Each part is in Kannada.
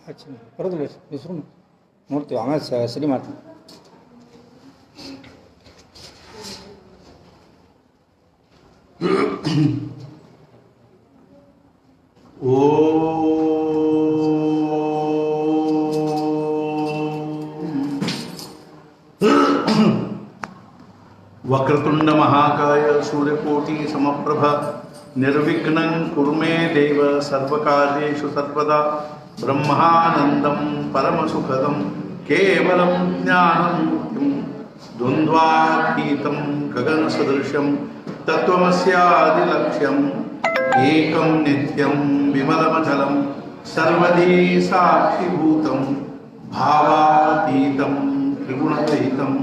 ಹಚ್ಚಿ ಬರೋದಿಲ್ಲ ಹೆಸರು ನೋಡ್ತೀವಿ ಆಮೇಲೆ ಸರಿ ಮಾಡ್ತೀವಿ. वक्रतुंड महाकाय सूर्यकोटि समप्रभ निर्विघ्नं कुरु मे देव सर्वकार्येषु सर्वदा ब्रह्मानन्दं परमसुखदं केवलं ज्ञानमूर्तिं द्वन्द्वातीतं गगनसदृशं तत्त्वमस्यादिलक्ष्यम् एकं नित्यं विमलमचलं सर्वधी साक्षिभूतं भावातीतं त्रिगुणरहितं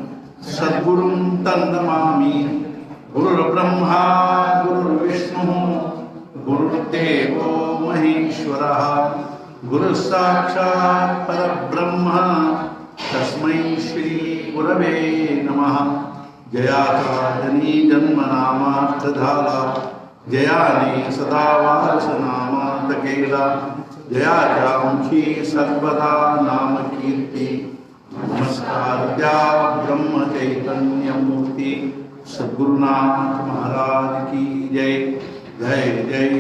सद्गुरुं तन्नमामि। गुरुर्ब्रह्मा गुरुर्विष्णुः गुरुर्देवो महेश्वरः गुरुस्साक्षात् परब्रह्म तस्मै श्री गुरवे नमः। जयाकाजनी जन्मनामार्थधाला जयाने सदा वासनामातकेला जयाजामुखी सर्वदा नाम कीर्ति नमस्कार्या ब्रह्म चैतन्य मूर्ति सद्गुरुनाथ महाराज की जय। जय जय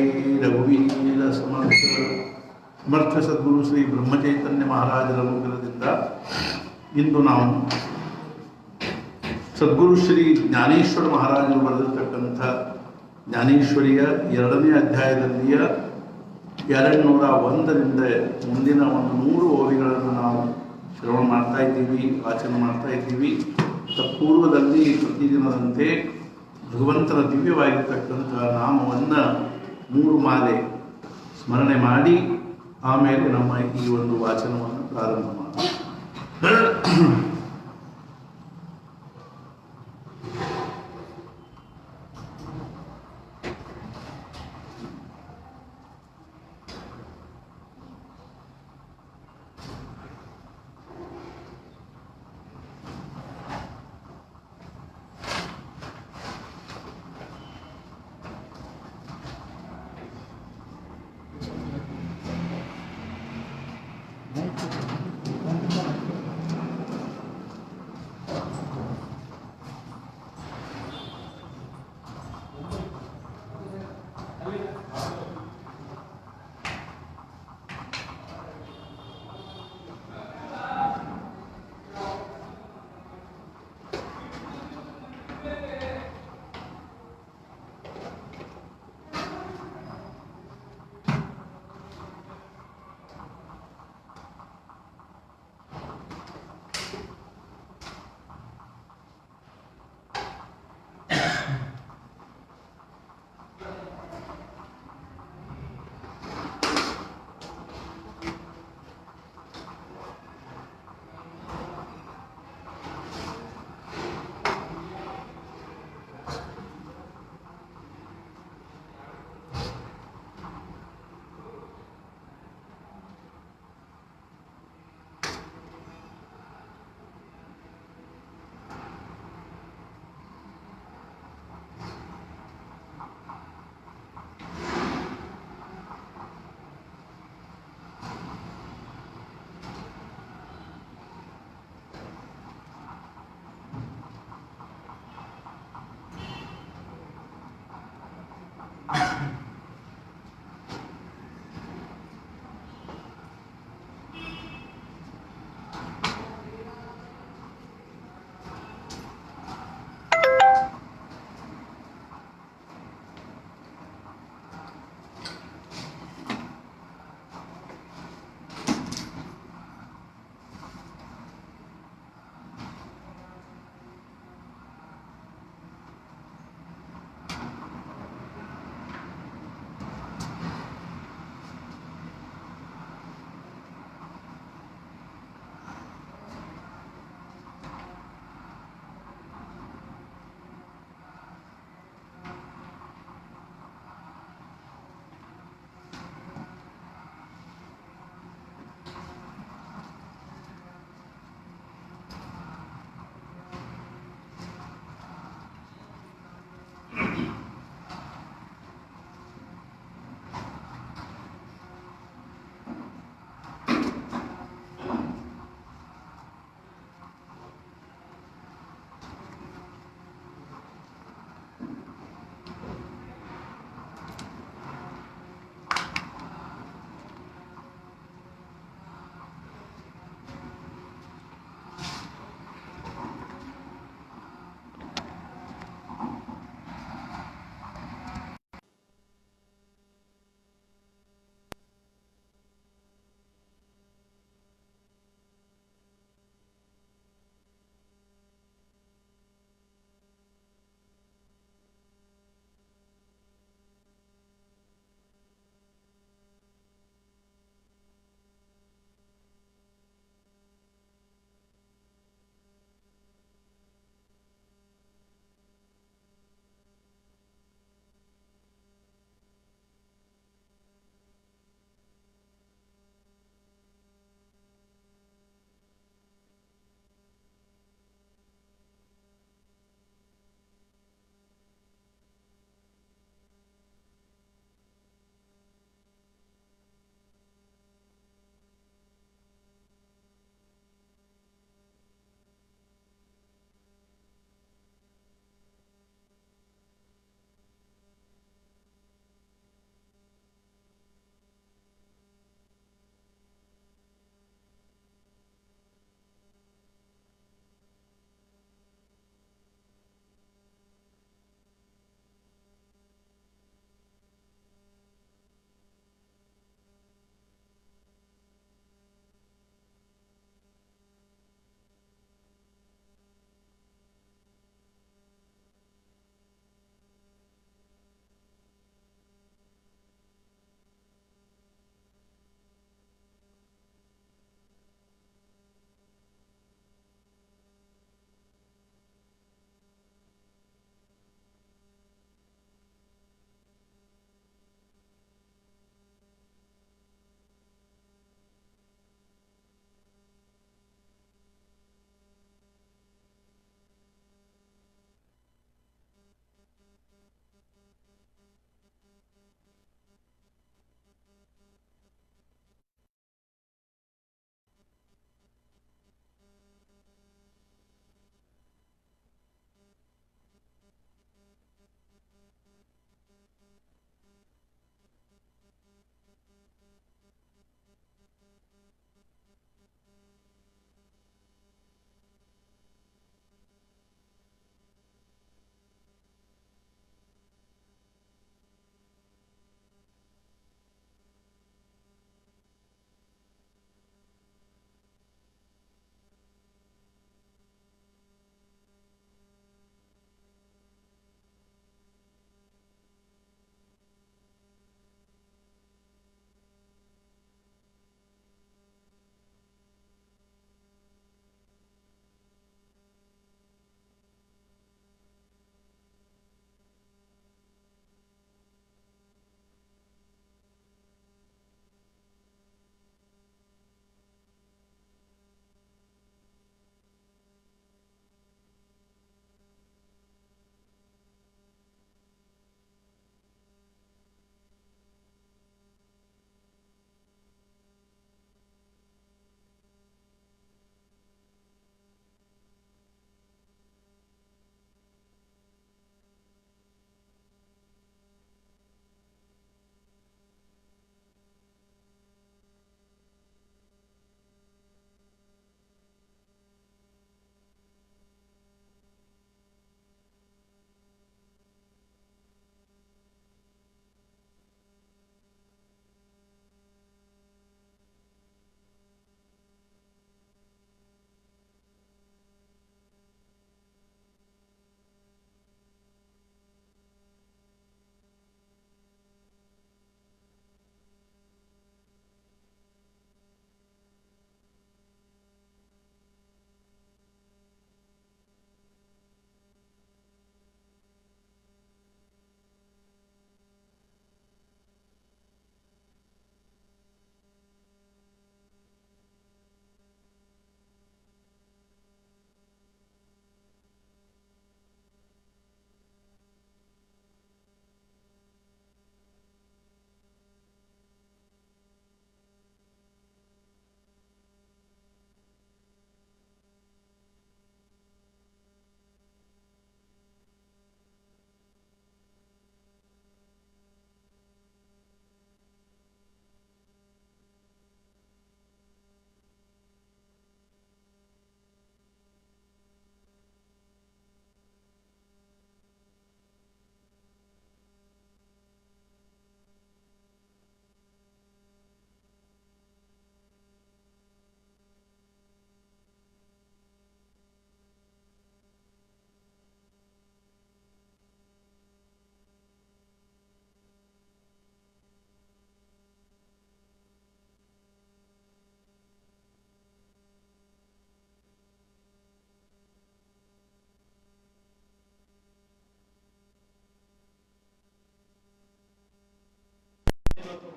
रघुवीर समर्थ सद्गुरु ಶ್ರೀ ಬ್ರಹ್ಮಚೈತನ್ಯ ಮಹಾರಾಜರ ಅನುಗ್ರಹದಿಂದ ಇಂದು ನಾವು ಸದ್ಗುರು ಶ್ರೀ ಜ್ಞಾನೇಶ್ವರ ಮಹಾರಾಜರು ಬರೆದಿರ್ತಕ್ಕಂಥ ಜ್ಞಾನೇಶ್ವರಿಯ 2ನೇ ಅಧ್ಯಾಯದಲ್ಲಿಯ 201ರಿಂದ ಮುಂದಿನ ಒಂದು 100 ಓವಿಗಳನ್ನು ನಾವು ಶ್ರವಣ ಮಾಡ್ತಾ ಇದ್ದೀವಿ, ವಾಚನ ಮಾಡ್ತಾ ಇದ್ದೀವಿ. ಪೂರ್ವದಲ್ಲಿ ಪ್ರತಿದಿನದಂತೆ ಭಗವಂತನ ದಿವ್ಯವಾಗಿರ್ತಕ್ಕಂಥ ನಾಮವನ್ನು 3 ಮಾಲೆ ಸ್ಮರಣೆ ಮಾಡಿ ಆಮೇಲೆ ನಮ್ಮ ಈ ಒಂದು ವಾಚನವನ್ನು ಪ್ರಾರಂಭ ಮಾಡಿ.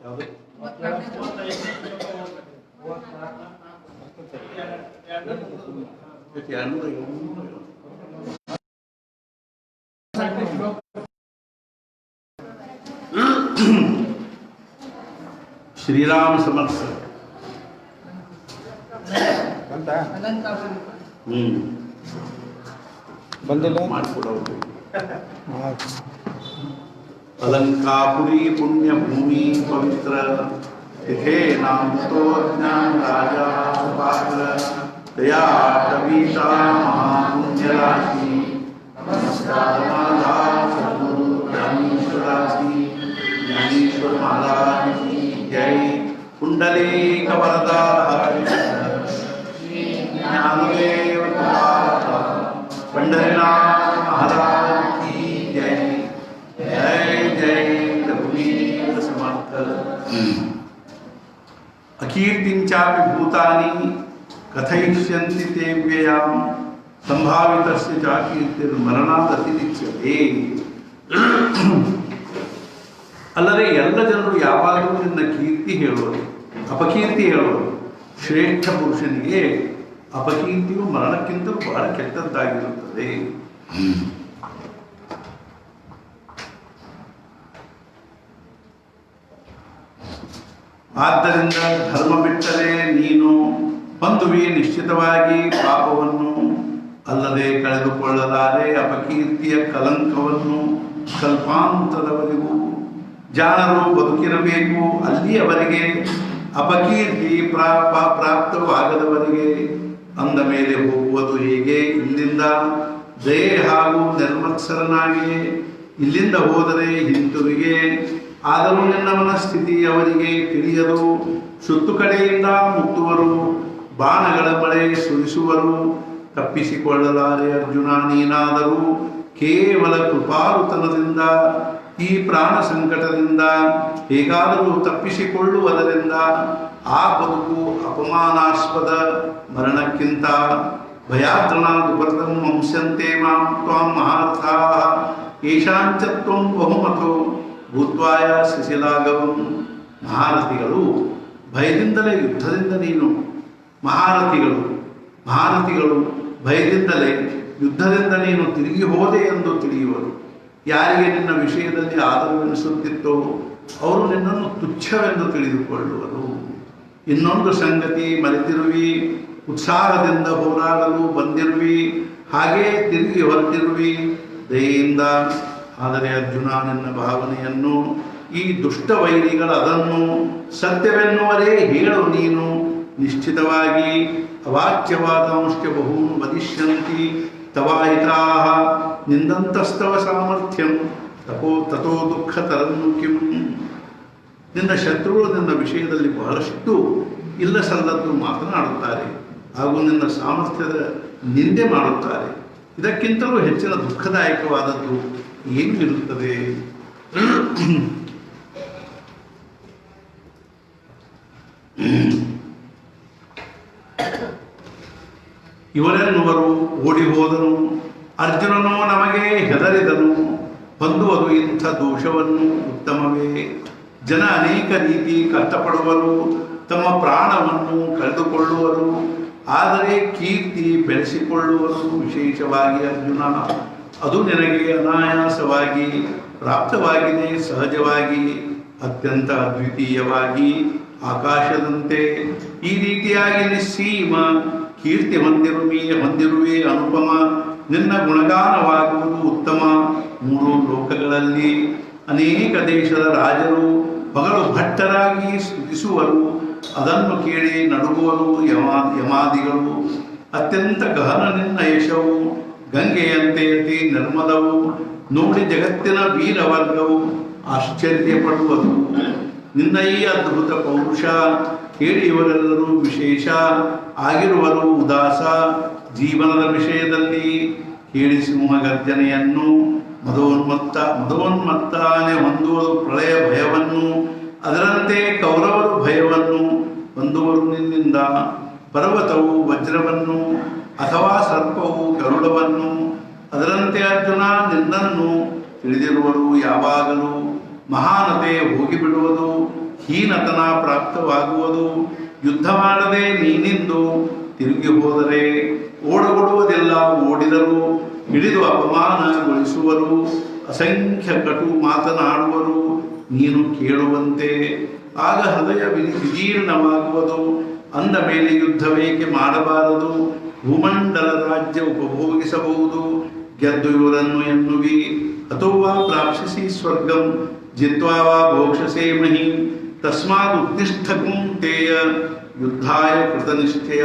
ಯಾವುದು? ಶ್ರೀರಾಮ ಸಮರ್ಥ. ಬಂತ ಹ್ಮ್ ಬಂದಿಲ್ಲ ಮಾಡಿಕೊಡೋದು. ಆಯ್ತು. अलंकापुरी पुण्य भूमि पवित्र तिथे नाम तो ज्ञान राजा पात्र दया कविता महापुण्य राशि नमस्कार माला सद्गुरु ज्ञानेश्वराशि ज्ञानेश्वर महाराज की जय. कुंडलीक वरदा ज्ञानदेव पंडरीनाथ महाराज की जय. जय जय रघुवीर समर्थ. अकीर्तिंचापि भूतानि कथयिष्यन्ति ते व्ययां संभावितस्य ಚಾಕೀರ್ತಿರ್ಮರಣಾತ್ ಅತಿರಿಚ್ಯತೆ. ಅಲ್ಲದೆ ಎಲ್ಲ ಜನರು ಯಾವಾಗಲೂ ನಿನ್ನ ಕೀರ್ತಿ ಹೇಳುವರು, ಅಪಕೀರ್ತಿ ಹೇಳುವರು. ಶ್ರೇಷ್ಠ ಪುರುಷನಿಗೆ ಅಪಕೀರ್ತಿಯು ಮರಣಕ್ಕಿಂತಲೂ ಬಹಳ ಕೆಟ್ಟದ್ದಾಗಿರುತ್ತದೆ. ಆದ್ದರಿಂದ ಧರ್ಮ ಬಿಟ್ಟರೆ ನೀನು ಹೊಂದುವಿ ನಿಶ್ಚಿತವಾಗಿ ಪಾಪವನ್ನು, ಅಲ್ಲದೆ ಕಳೆದುಕೊಳ್ಳಲಾರೆ ಅಪಕೀರ್ತಿಯ ಕಲಂಕವನ್ನು ಕಲ್ಪಾಂತದವರೆಗೂ. ಜಾಣರು ಬದುಕಿರಬೇಕು, ಅಲ್ಲಿಯವರೆಗೆ ಅಪಕೀರ್ತಿ ಪ್ರಾಪ್ತವಾಗದವರೆಗೆ. ಅಂದ ಮೇಲೆ ಹೋಗುವುದು ಹೇಗೆ ಇಲ್ಲಿಂದ? ದಯೆ ಹಾಗೂ ನಿರ್ಮತ್ಸರನಾಗಿ ಇಲ್ಲಿಂದ ಹೋದರೆ ಹಿಂತಿರುಗೆ. ಆದರೂ ನಿನ್ನ ಮನಸ್ಥಿತಿ ಅವರಿಗೆ ತಿಳಿಯದು. ಸುತ್ತು ಕಡೆಯಿಂದ ಮುತ್ತುವರು, ಬಾಣಗಳ ಮಳೆ ಸುರಿಸುವರು. ತಪ್ಪಿಸಿಕೊಳ್ಳಲಾರೆ ಅರ್ಜುನ ನೀನಾದರೂ ಕೇವಲ ಕೃಪಾಳುತನದಿಂದ ಈ ಪ್ರಾಣ ಸಂಕಟದಿಂದ ಹೇಗಾದರೂ ತಪ್ಪಿಸಿಕೊಳ್ಳುವುದರಿಂದ ಆ ಬದುಕು ಅಪಮಾನಾಸ್ಪದ ಮರಣಕ್ಕಿಂತ. ಭಯಾದ್ರಣ ದುರ್ಗಂ ವಂಶಂತೆ ಮಾಂ ತ್ವಾಂ ಮಹಾರ್ಥಾಃ ಯೇಷಾಂಚ ತ್ವಂ ಬಹುಮತೋ ಭೂತ್ವಾಯ ಶಿಶಿಲಾಗವಂ. ಮಹಾರಥಿಗಳು ಭಯದಿಂದಲೇ ಯುದ್ಧದಿಂದ ನೀನು ಮಹಾರಥಿಗಳು ಭಯದಿಂದಲೇ ಯುದ್ಧದಿಂದ ನೀನು ತಿರುಗಿ ಹೋದೆ ಎಂದು ತಿಳಿಯುವರು. ಯಾರಿಗೆ ನಿನ್ನ ವಿಷಯದಲ್ಲಿ ಆದರವೆನಿಸುತ್ತಿತ್ತೋ ಅವರು ನಿನ್ನನ್ನು ತುಚ್ಛವೆಂದು ತಿಳಿದುಕೊಳ್ಳುವರು. ಇನ್ನೊಂದು ಸಂಗತಿ ಮರೆತಿರುವಿ, ಉತ್ಸಾಹದಿಂದ ಹೋರಾಡಲು ಬಂದಿರುವಿ, ಹಾಗೇ ತಿರುಗಿ ಹೊರಟಿರುವಿ ದಯೆಯಿಂದ. ಆದರೆ ಅರ್ಜುನ ನಿನ್ನ ಭಾವನೆಯನ್ನು ಈ ದುಷ್ಟ ವೈರಿಗಳು ಅದನ್ನು ಸತ್ಯವೆನ್ನುವರೇ ಹೇಳು ನೀನು. ನಿಶ್ಚಿತವಾಗಿ ಅವಾಚ್ಯವಾದಂಶ್ಚ ಬಹೂನ್ ವದಿಷ್ಯಂತಿ ತವಾಹಿತಾಃ ನಿಂದಂತಸ್ತವ ಸಾಮರ್ಥ್ಯಂ ತಥೋ ದುಃಖ ತರನ್ನು ಕಿಂ. ನಿನ್ನ ಶತ್ರುಗಳು ನಿನ್ನ ವಿಷಯದಲ್ಲಿ ಬಹಳಷ್ಟು ಇಲ್ಲ ಸಲ್ಲದ್ದು ಮಾತನಾಡುತ್ತಾರೆ ಹಾಗೂ ನಿನ್ನ ಸಾಮರ್ಥ್ಯದ ನಿಂದೆ ಮಾಡುತ್ತಾರೆ. ಇದಕ್ಕಿಂತಲೂ ಹೆಚ್ಚಿನ ದುಃಖದಾಯಕವಾದದ್ದು ಏನು ಇರುತ್ತದೆ? ಇವರೆನ್ನುವರು ಓಡಿ ಹೋದನು. ಅರ್ಜುನನು ನಮಗೆ ಹೆದರಿದನು. ಹೊಂದುವುದು ಇಂಥ ದೋಷವನ್ನು ಉತ್ತಮವೇ. ಜನ ಅನೇಕ ರೀತಿ ಕಷ್ಟಪಡುವರು, ತಮ್ಮ ಪ್ರಾಣವನ್ನು ಕಳೆದುಕೊಳ್ಳುವರು, ಆದರೆ ಕೀರ್ತಿ ಬೆಳೆಸಿಕೊಳ್ಳುವರು. ವಿಶೇಷವಾಗಿ ಅರ್ಜುನ, ಅದು ನಿನಗೆ ಅನಾಯಾಸವಾಗಿ ಪ್ರಾಪ್ತವಾಗಿದೆ. ಸಹಜವಾಗಿ, ಅತ್ಯಂತ ಅದ್ವಿತೀಯವಾಗಿ, ಆಕಾಶದಂತೆ. ಈ ರೀತಿಯಾಗಿ ನಿಸ್ಸೀಮ ಕೀರ್ತಿ ಹೊಂದಿರುವೆ ಅನುಪಮ. ನಿನ್ನ ಗುಣಗಾನವಾಗುವುದು ಉತ್ತಮ. ಮೂರು ಲೋಕಗಳಲ್ಲಿ ಅನೇಕ ದೇಶದ ರಾಜರು ಮಗಳು ಭಟ್ಟರಾಗಿ ಸ್ತುತಿಸುವರು. ಅದನ್ನು ಕೇಳಿ ನಡುಗುವರು ಯಮಾದಿಗಳು. ಅತ್ಯಂತ ಗಹನ ನಿನ್ನ ಯಶವು, ಗಂಗೆಯಂತೆ ಅತಿ ನಿರ್ಮಲವು. ನೋಡಿ ಜಗತ್ತಿನ ವೀರವರ್ಗವು ಆಶ್ಚರ್ಯಪಡುವುದು ನಿನ್ನ ಈ ಅದ್ಭುತ ಪೌರುಷ. ಕೇಳಿ ಇವರೆಲ್ಲರೂ ವಿಶೇಷ ಆಗಿರುವರು ಉದಾಸ ಜೀವನದ ವಿಷಯದಲ್ಲಿ. ಕೇಳಿ ಸಿಂಹಗರ್ಜನೆಯನ್ನು, ಮದೋನ್ಮತ್ತಾನೆ ಹೊಂದುವರು ಪ್ರಳಯ ಭಯವನ್ನು. ಅದರಂತೆ ಕೌರವರು ಭಯವನ್ನು ಹೊಂದುವರು ನಿನ್ನಿಂದ. ಪರ್ವತವು ವಜ್ರವನ್ನು ಅಥವಾ ಸರ್ಪವು ಗರುಡವನ್ನು. ಅದರಂತೆ ಅರ್ಜುನ ನಿನ್ನನ್ನು ತಿಳಿದಿರುವರು ಯಾವಾಗಲೂ. ಮಹಾನತೆ ಹೋಗಿಬಿಡುವುದು, ಹೀನತನ ಪ್ರಾಪ್ತವಾಗುವುದು. ಯುದ್ಧ ಮಾಡದೆ ನೀನಿಂದು ತಿರುಗಿ ಹೋದರೆ ಓಡಗೊಡುವುದೆಲ್ಲ ಓಡಿದರು, ಹಿಡಿದು ಅಪಮಾನಗೊಳಿಸುವರು, ಅಸಂಖ್ಯ ಕಟು ಮಾತನಾಡುವರು ನೀನು ಕೇಳುವಂತೆ. ಆಗ ಹೃದಯ ವಿದೀರ್ಣವಾಗುವುದು. ಅಂದ ಮೇಲೆ ಯುದ್ಧವೇಕೆ ಮಾಡಬಾರದು, ಭೂಮಂಡಲ ರಾಜ್ಯ ಉಪಭೋಗಿಸಬಹುದು, ಗೆದ್ದು ಇವರನ್ನು ಎನ್ನುವಿ. ಅಥೋವಾ ಪ್ರಾಪ್ಸ್ಯಸಿ ಸ್ವರ್ಗಂ ಜಿತ್ವಾ ವಾ ಭೋಕ್ಷಸೇ ಮಹಿ, ತಸ್ಮಾತ್ ಉತ್ತಿಷ್ಠ ಕುಂತೇಯ ಯುದ್ಧಾಯ ಕೃತನಿಶ್ಚಯ.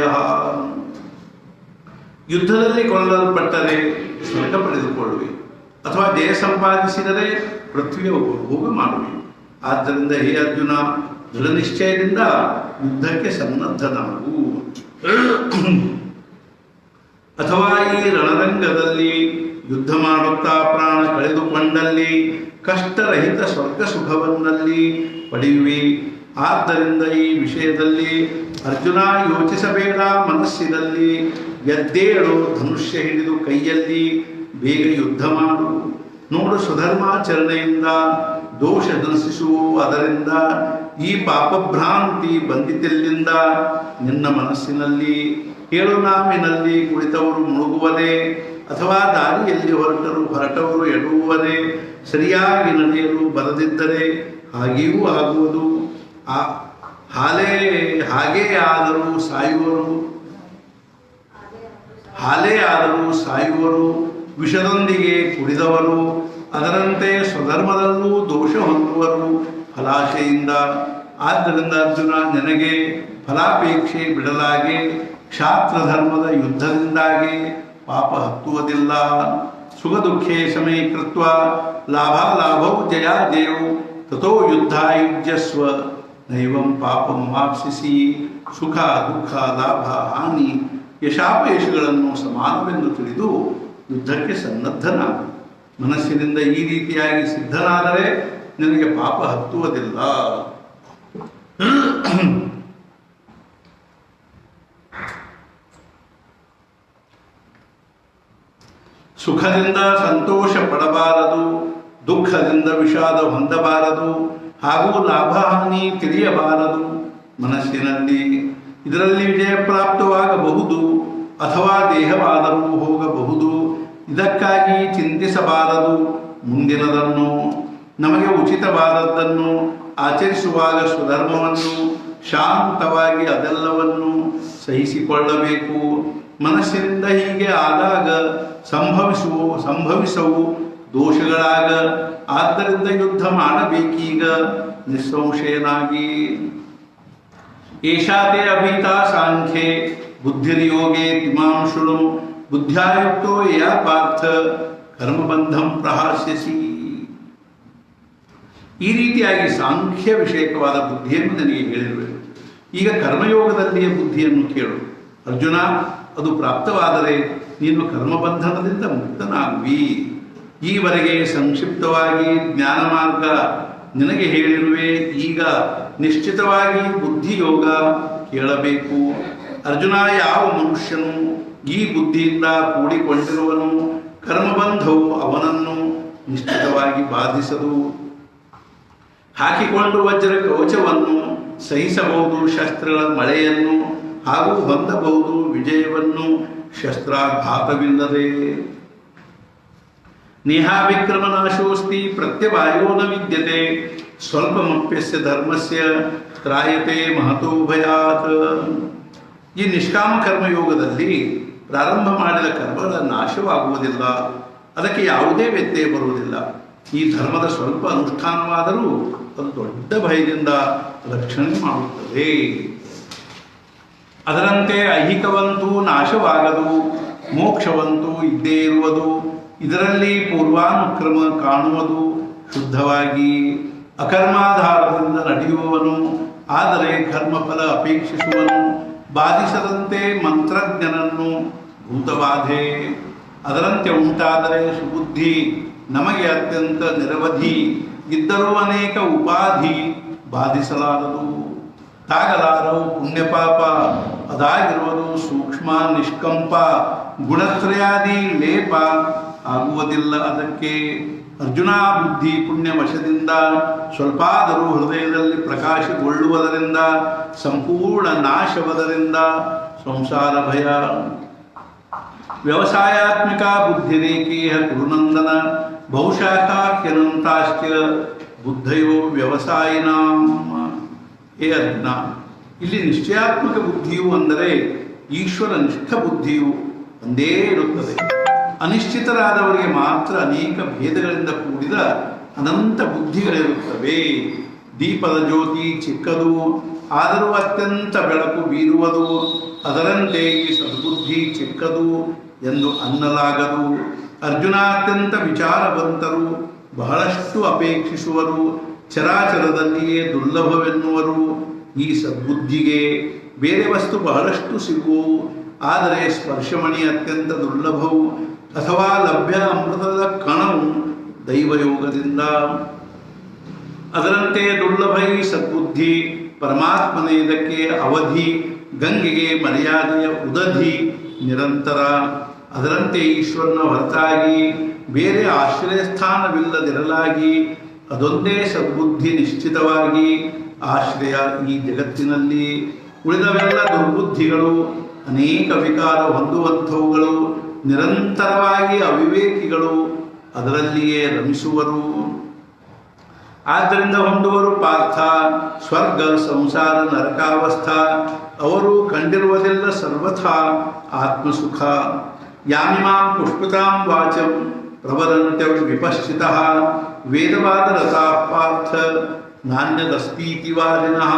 ಯುದ್ಧದಲ್ಲಿ ಕೊಲ್ಲಲ್ಪಟ್ಟರೆ ಸ್ವರ್ಗ ಪಡೆದುಕೊಳ್ಳುವೆ, ಅಥವಾ ಜಯ ಸಂಪಾದಿಸಿದರೆ ಪೃಥ್ವಿಯ ಉಪಭೋಗ ಮಾಡುವೆ. ಆದ್ದರಿಂದ ಹೇ ಅರ್ಜುನ, ದೃಢ ನಿಶ್ಚಯದಿಂದ ಯುದ್ಧಕ್ಕೆ ಸನ್ನದ್ಧನಾಗು. ಅಥವಾ ಈ ರಣರಂಗದಲ್ಲಿ ಯುದ್ಧ ಮಾಡುತ್ತಾ ಪ್ರಾಣ ಕಳೆದುಕೊಂಡಲ್ಲಿ ಕಷ್ಟರಹಿತ ಸ್ವರ್ಗ ಸುಖವನ್ನಲ್ಲಿ ಪಡೆಯುವೆ. ಆದ್ದರಿಂದ ಈ ವಿಷಯದಲ್ಲಿ ಅರ್ಜುನ ಯೋಚಿಸಬೇಡ ಮನಸ್ಸಿನಲ್ಲಿ. ಗೆದ್ದೇಳು ಧನುಷ್ಯ ಹಿಡಿದು ಕೈಯಲ್ಲಿ, ಬೇಗ ಯುದ್ಧ ಮಾಡು. ನೋಡು ಸ್ವಧರ್ಮಾಚರಣೆಯಿಂದ ದೋಷ ನಶಿಸುವು ಅದರಿಂದ. ಈ ಪಾಪಭ್ರಾಂತಿ ಬಂದಿತೆಲ್ಲಿಂದ ನಿನ್ನ ಮನಸ್ಸಿನಲ್ಲಿ. ಏಳು ನಾವಿನಲ್ಲಿ ಕುಳಿತವರು ಮುಳುಗುವರೇ, ಅಥವಾ ದಾರಿಯಲ್ಲಿ ಹೊರಟವರು ಎಡುವರೇ. ಸರಿಯಾಗಿ ನಡೆಯಲು ಬರದಿದ್ದರೆ ಹಾಗೆಯೂ ಆಗುವುದು. ಹಾಗೇ ಆದರೂ ಸಾಯುವರು. ವಿಷದೊಂದಿಗೆ ಕುಡಿದವರು ಅದರಂತೆ ಸ್ವಧರ್ಮದಲ್ಲೂ ದೋಷ ಹೊಂದುವರು ಫಲಾಶೆಯಿಂದ. ಆದ್ದರಿಂದ ಅರ್ಜುನ, ನಿನಗೆ ಫಲಾಪೇಕ್ಷೆ ಬಿಡಲಾಗೆ ಕ್ಷಾತ್ರ ಧರ್ಮದ ಯುದ್ಧದಿಂದಾಗಿ ಪಾಪ ಹತ್ತುವುದಿಲ್ಲ. ಸುಖ ದುಃಖೇ ಸಮೇ ಕೃತ್ವ ಲಾಭಾಲಾಭೌ ಜಯಾಜಯೌ ತಥೋ ಯುದ್ಧಾಯುಜ್ಯಸ್ವ ನೈವಂ ಪಾಪಂ ವಾಪ್ಸಿಸಿ. ಸುಖ ದುಃಖ ಲಾಭ ಹಾನಿ ಯಶಾಪಯಶಗಳನ್ನು ಸಮಾನವೆಂದು ತಿಳಿದು ಯುದ್ಧಕ್ಕೆ ಸನ್ನದ್ಧನಾಗು. ಮನಸ್ಸಿನಿಂದ ಈ ರೀತಿಯಾಗಿ ಸಿದ್ಧನಾದರೆ ನಿನಗೆ ಪಾಪ ಹತ್ತುವುದಿಲ್ಲ. ಸುಖದಿಂದ ಸಂತೋಷ ಪಡಬಾರದು, ದುಃಖದಿಂದ ವಿಷಾದ ಹೊಂದಬಾರದು, ಹಾಗೂ ಲಾಭಹಾನಿ ತಿಳಿಯಬಾರದು ಮನಸ್ಸಿನಲ್ಲಿ. ಇದರಲ್ಲಿ ವಿಜಯ ಪ್ರಾಪ್ತವಾಗಬಹುದು, ಅಥವಾ ದೇಹವಾದರೂ ಹೋಗಬಹುದು. ಇದಕ್ಕಾಗಿ ಚಿಂತಿಸಬಾರದು ಮುಂದಿನದನ್ನು. ನಮಗೆ ಉಚಿತವಾದದ್ದನ್ನು ಆಚರಿಸುವಾಗ ಸ್ವಧರ್ಮವನ್ನು ಶಾಂತವಾಗಿ ಅದೆಲ್ಲವನ್ನು ಸಹಿಸಿಕೊಳ್ಳಬೇಕು. ಮನಸ್ಸಿನಿಂದ ಹೀಗೆ ಆದಾಗ ಸಂಭವಿಸವು ದೋಷಗಳಾಗ. ಆದ್ದರಿಂದ ಯುದ್ಧ ಮಾಡಬೇಕೀಗ ನಿಸ್ಸಂಶಯನಾಗಿ. ಏಷಾತೆ ಅಭೀತಾ ಸಾಂಖ್ಯೆ ಬುದ್ಧಿರ್ಯೋಗೆ ತಿಮಾಂ ಶೃಣು, ಬುದ್ಧ್ಯಾಯುಕ್ತೋ ಯಾ ಪಾರ್ಥ ಕರ್ಮಬಂಧಂ ಪ್ರಹಾಸ್ಯಸಿ. ಈ ರೀತಿಯಾಗಿ ಸಾಂಖ್ಯ ವಿಷಯಕವಾದ ಬುದ್ಧಿಯನ್ನು ನನಗೆ ಹೇಳಿರುವೆ. ಈಗ ಕರ್ಮಯೋಗದಲ್ಲಿಯ ಬುದ್ಧಿಯನ್ನು ಕೇಳು ಅರ್ಜುನ. ಅದು ಪ್ರಾಪ್ತವಾದರೆ ನೀನು ಕರ್ಮಬಂಧನದಿಂದ ಮುಕ್ತನಾಗುವಿ. ಈವರೆಗೆ ಸಂಕ್ಷಿಪ್ತವಾಗಿ ಜ್ಞಾನ ಮಾರ್ಗ ನಿನಗೆ ಹೇಳಿರುವೆ. ಈಗ ನಿಶ್ಚಿತವಾಗಿ ಬುದ್ಧಿಯೋಗ ಕೇಳಬೇಕು. ಅರ್ಜುನ, ಯಾವ ಮನುಷ್ಯನು ಈ ಬುದ್ಧಿಯಿಂದ ಕೂಡಿಕೊಂಡಿರುವನು, ಕರ್ಮಬಂಧವು ಅವನನ್ನು ನಿಶ್ಚಿತವಾಗಿ ಬಾಧಿಸದು. ಹಾಕಿಕೊಂಡು ವಜ್ರ ಕವಚವನ್ನು ಸಹಿಸಬಹುದು ಶಸ್ತ್ರಗಳ ಮಳೆಯನ್ನು, ಹಾಗೂ ಹೊಂದಬಹುದು ವಿಜಯವನ್ನು ಶಸ್ತ್ರಾಘಾತವಿಲ್ಲದೆ. ನೇಹಾವಿಕ್ರಮನಾಶೋಸ್ತಿ ಪ್ರತ್ಯವಾಯೋ ನ ವಿದ್ಯತೆ, ಸ್ವಲ್ಪಮಪ್ಯಸ್ಯ ಧರ್ಮಸ್ಯ ತ್ರಾಯತೆ ಮಹತೋ ಭಯಾತ್. ಈ ನಿಷ್ಕಾಮ ಕರ್ಮಯೋಗದಲ್ಲಿ ಪ್ರಾರಂಭ ಮಾಡಿದ ಕರ್ಮಗಳ ನಾಶವಾಗುವುದಿಲ್ಲ, ಅದಕ್ಕೆ ಯಾವುದೇ ವ್ಯತ್ಯಯ ಬರುವುದಿಲ್ಲ. ಈ ಧರ್ಮದ ಸ್ವಲ್ಪ ಅನುಷ್ಠಾನವಾದರೂ ಅದು ದೊಡ್ಡ ಭಯದಿಂದ ರಕ್ಷಣೆ ಮಾಡುತ್ತದೆ. ಅದರಂತೆ ಐಹಿಕವಂತೂ ನಾಶವಾಗದು, ಮೋಕ್ಷವಂತೂ ಇದ್ದೇ ಇರುವುದು. ಇದರಲ್ಲಿ ಪೂರ್ವಾನುಕ್ರಮ ಕಾಣುವುದು ಶುದ್ಧವಾಗಿ. ಅಕರ್ಮಾಧಾರದಿಂದ ನಡೆಯುವವನು, ಆದರೆ ಕರ್ಮಫಲ ಅಪೇಕ್ಷಿಸುವನು. ಬಾಧಿಸದಂತೆ ಮಂತ್ರಜ್ಞನನ್ನು ಭೂತಬಾಧೆ. ಅದರಂತೆ ಉಂಟಾದರೆ ಸುಬುದ್ಧಿ ನಮಗೆ ಅತ್ಯಂತ ನಿರವಧಿ. ಇದ್ದರೂ ಅನೇಕ ಉಪಾಧಿ ಬಾಧಿಸಲಾರದು. ತಾಗಲಾರವು ಪುಣ್ಯಪಾಪ ಅದಾಗಿರುವುದು ಸೂಕ್ಷ್ಮ ನಿಷ್ಕಂಪ ಗುಣತ್ರಯಾದಿ ಲೇಪ ಆಗುವುದಿಲ್ಲ ಅದಕ್ಕೆ. ಅರ್ಜುನ ಬುದ್ಧಿ ಪುಣ್ಯ ವಶದಿಂದ ಸ್ವಲ್ಪಾದರೂ ಹೃದಯದಲ್ಲಿ ಪ್ರಕಾಶಗೊಳ್ಳುವುದರಿಂದ ಸಂಪೂರ್ಣ ನಾಶವದರಿಂದ ಸಂಸಾರ ಭಯ. ವ್ಯವಸಾಯಾತ್ಮಿಕ ಬುದ್ಧಿರೇಕೇಹ ಕುರುನಂದನ ಬಹುಶಾಖಾಖ್ಯನಂತಾಶ್ಚ ಬುದ್ಧಯೋ ವ್ಯವಸಾಯಿನಾಂ. ಹೇ ಅರ್ಜುನ, ಇಲ್ಲಿ ನಿಶ್ಚಯಾತ್ಮಕ ಬುದ್ಧಿಯು ಅಂದರೆ ಈಶ್ವರ ನಿಷ್ಠ ಬುದ್ಧಿಯು ಒಂದೇ ಇರುತ್ತದೆ. ಅನಿಶ್ಚಿತರಾದವರಿಗೆ ಮಾತ್ರ ಅನೇಕ ಭೇದಗಳಿಂದ ಕೂಡಿದ ಅನಂತ ಬುದ್ಧಿಗಳಿರುತ್ತವೆ. ದೀಪದ ಜ್ಯೋತಿ ಚಿಕ್ಕದು, ಆದರೂ ಅತ್ಯಂತ ಬೆಳಕು ಬೀರುವುದು. ಅದರಂತೆ ಈ ಸದ್ಬುದ್ಧಿ ಚಿಕ್ಕದು ಎಂದು ಅನ್ನಲಾಗದು. ಅರ್ಜುನ ಅತ್ಯಂತ ವಿಚಾರವಂತರು, ಬಹಳಷ್ಟು ಅಪೇಕ್ಷಿಸುವರು, ಚರಾಚರದಲ್ಲಿಯೇ ದುರ್ಲಭವೆನ್ನುವರು. ಈ ಸದ್ಬುದ್ಧಿಗೆ ಬೇರೆ ವಸ್ತು ಬಹಳಷ್ಟು ಸಿಗುವು, ಆದರೆ ಸ್ಪರ್ಶಮಣಿ ಅತ್ಯಂತ ದುರ್ಲಭವು, ಅಥವಾ ಲಭ್ಯ ಅಮೃತದ ಕಣವು ದೈವಯೋಗದಿಂದ. ಅದರಂತೆ ದುರ್ಲಭ ಈ ಸದ್ಬುದ್ಧಿ, ಪರಮಾತ್ಮನ ಇದಕ್ಕೆ ಅವಧಿ, ಗಂಗೆಗೆ ಮರ್ಯಾದೆಯ ಉದಧಿ ನಿರಂತರ. ಅದರಂತೆ ಈಶ್ವರನ ಹೊರತಾಗಿ ಬೇರೆ ಆಶ್ರಯ ಸ್ಥಾನವಿಲ್ಲದಿರಲಾಗಿ ಅದೊಂದೇ ಸದ್ಬುದ್ಧಿ ನಿಶ್ಚಿತವಾಗಿ ಆಶ್ರಯ ಈ ಜಗತ್ತಿನಲ್ಲಿ. ಉಳಿದವೆಲ್ಲ ದುರ್ಬುದ್ಧಿಗಳು, ಅನೇಕ ವಿಕಾರ ಹೊಂದುವಂಥವುಗಳು, ನಿರಂತರವಾಗಿ ಅವಿವೇಕಿಗಳು, ಅದರಲ್ಲಿಯೇ ರಮಿಸುವರು. ಆದ್ದರಿಂದ ಹೊಂದುವರು ಪಾರ್ಥ ಸ್ವರ್ಗ ಸಂಸಾರ ನರಕಾವಸ್ಥಾ. ಅವರು ಕಂಡಿರುವುದೆಲ್ಲ ಸರ್ವಥಾ ಆತ್ಮಸುಖ. ಯಾಮಿಮಾಂ ಪುಷ್ಪಿತಾಂ ವಾಚಂ ಪ್ರವದಂತ್ಯ ವಿಪಶ್ಚಿತಃ ವೇದವಾದ ರಥಾ ಪಾರ್ಥ ನಾಣ್ಯದಸ್ತೀತಿ ವಾದಿನಃ.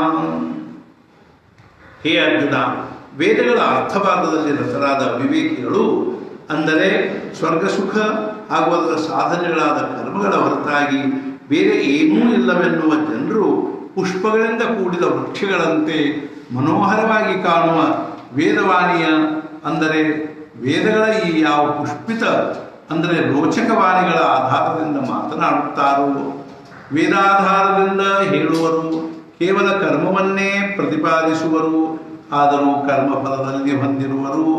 ಹೇ ಅರ್ಜುನ, ವೇದಗಳ ಅರ್ಥವಾದದಲ್ಲಿ ರಥರಾದ ವಿವೇಕಿಗಳು, ಅಂದರೆ ಸ್ವರ್ಗ ಸುಖ ಹಾಗೂ ಅದರ ಸಾಧನೆಗಳಾದ ಕರ್ಮಗಳ ಹೊರತಾಗಿ ಬೇರೆ ಏನೂ ಇಲ್ಲವೆನ್ನುವ ಜನರು ಪುಷ್ಪಗಳಿಂದ ಕೂಡಿದ ವೃಕ್ಷಗಳಂತೆ ಮನೋಹರವಾಗಿ ಕಾಣುವ ವೇದವಾಣಿಯ, ಅಂದರೆ ವೇದಗಳ ಈ ಯಾವ ಪುಷ್ಪಿತ ಅಂದರೆ ರೋಚಕವಾಣಿಗಳ ಆಧಾರದಿಂದ ಮಾತನಾಡುತ್ತಾರೋ, ವೇದಾಧಾರದಿಂದ ಹೇಳುವರು, ಕೇವಲ ಕರ್ಮವನ್ನೇ ಪ್ರತಿಪಾದಿಸುವರು. ಆದರೂ ಕರ್ಮಫಲದಲ್ಲಿ ಹೊಂದಿರುವರು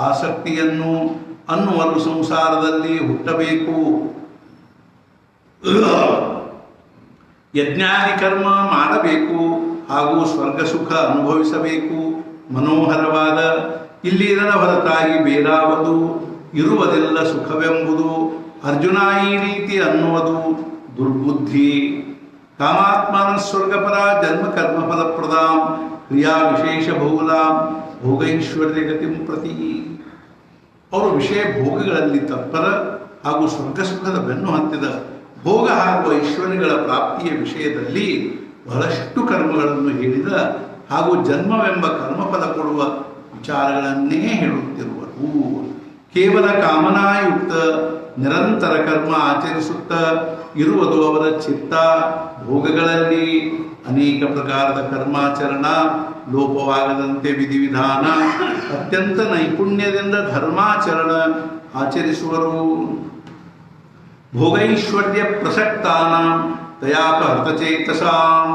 ಆಸಕ್ತಿಯನ್ನು, ಅನ್ನುವರು ಸಂಸಾರದಲ್ಲಿ ಹುಟ್ಟಬೇಕು, ಯಜ್ಞಾದಿ ಕರ್ಮ ಮಾಡಬೇಕು, ಹಾಗೂ ಸ್ವರ್ಗ ಸುಖ ಅನುಭವಿಸಬೇಕು. ಮನೋಹರವಾದ ಇಲ್ಲಿ ಇದರ ಹೊರತಾಗಿ ಬೇರಾವುದು ಇರುವುದಿಲ್ಲ ಸುಖವೆಂಬುದು. ಅರ್ಜುನ ಈ ರೀತಿ ಅನ್ನುವುದು ದುರ್ಬುದ್ಧಿ. ಕಾಮಾತ್ಮನ ಸ್ವರ್ಗಪರ ಜನ್ಮ ಕರ್ಮಫಲಪ್ರದಾಂ ಕ್ರಿಯಾ ವಿಶೇಷ ಬಹುಲಾಂ ಭೋಗೈಶ್ವರ್ಯ ಗತಿಂ ಪ್ರತಿ. ಅವರು ವಿಷಯ ಭೋಗಗಳಲ್ಲಿ ತತ್ಪರ ಹಾಗೂ ಸ್ವರ್ಗ ಸುಖದ ಬೆನ್ನು ಹತ್ತಿದ ಭೋಗ ಹಾಗೂ ಐಶ್ವರ್ಯಗಳ ಪ್ರಾಪ್ತಿಯ ವಿಷಯದಲ್ಲಿ ಬಹಳಷ್ಟು ಕರ್ಮಗಳನ್ನು ಹೇಳಿದ ಹಾಗೂ ಜನ್ಮವೆಂಬ ಕರ್ಮಫಲ ಕೊಡುವ ವಿಚಾರಗಳನ್ನೇ ಹೇಳುತ್ತಿರುವರು. ಕೇವಲ ಕಾಮನಾಯುಕ್ತ ನಿರಂತರ ಕರ್ಮ ಆಚರಿಸುತ್ತ ಇರುವುದು ಅವರ ಚಿತ್ತ. ಭೋಗಗಳಲ್ಲಿ ಅನೇಕ ಪ್ರಕಾರದ ಕರ್ಮಾಚರಣ, ಲೋಪವಾಗದಂತೆ ವಿಧಿವಿಧಾನ, ಅತ್ಯಂತ ನೈಪುಣ್ಯದಿಂದ ಧರ್ಮಾಚರಣ ಆಚರಿಸುವರು. ಭೋಗೈಶ್ವರ್ಯ ಪ್ರಸಕ್ತಾನ ದಯಾಪಹೃತಚೇತಸಾಂ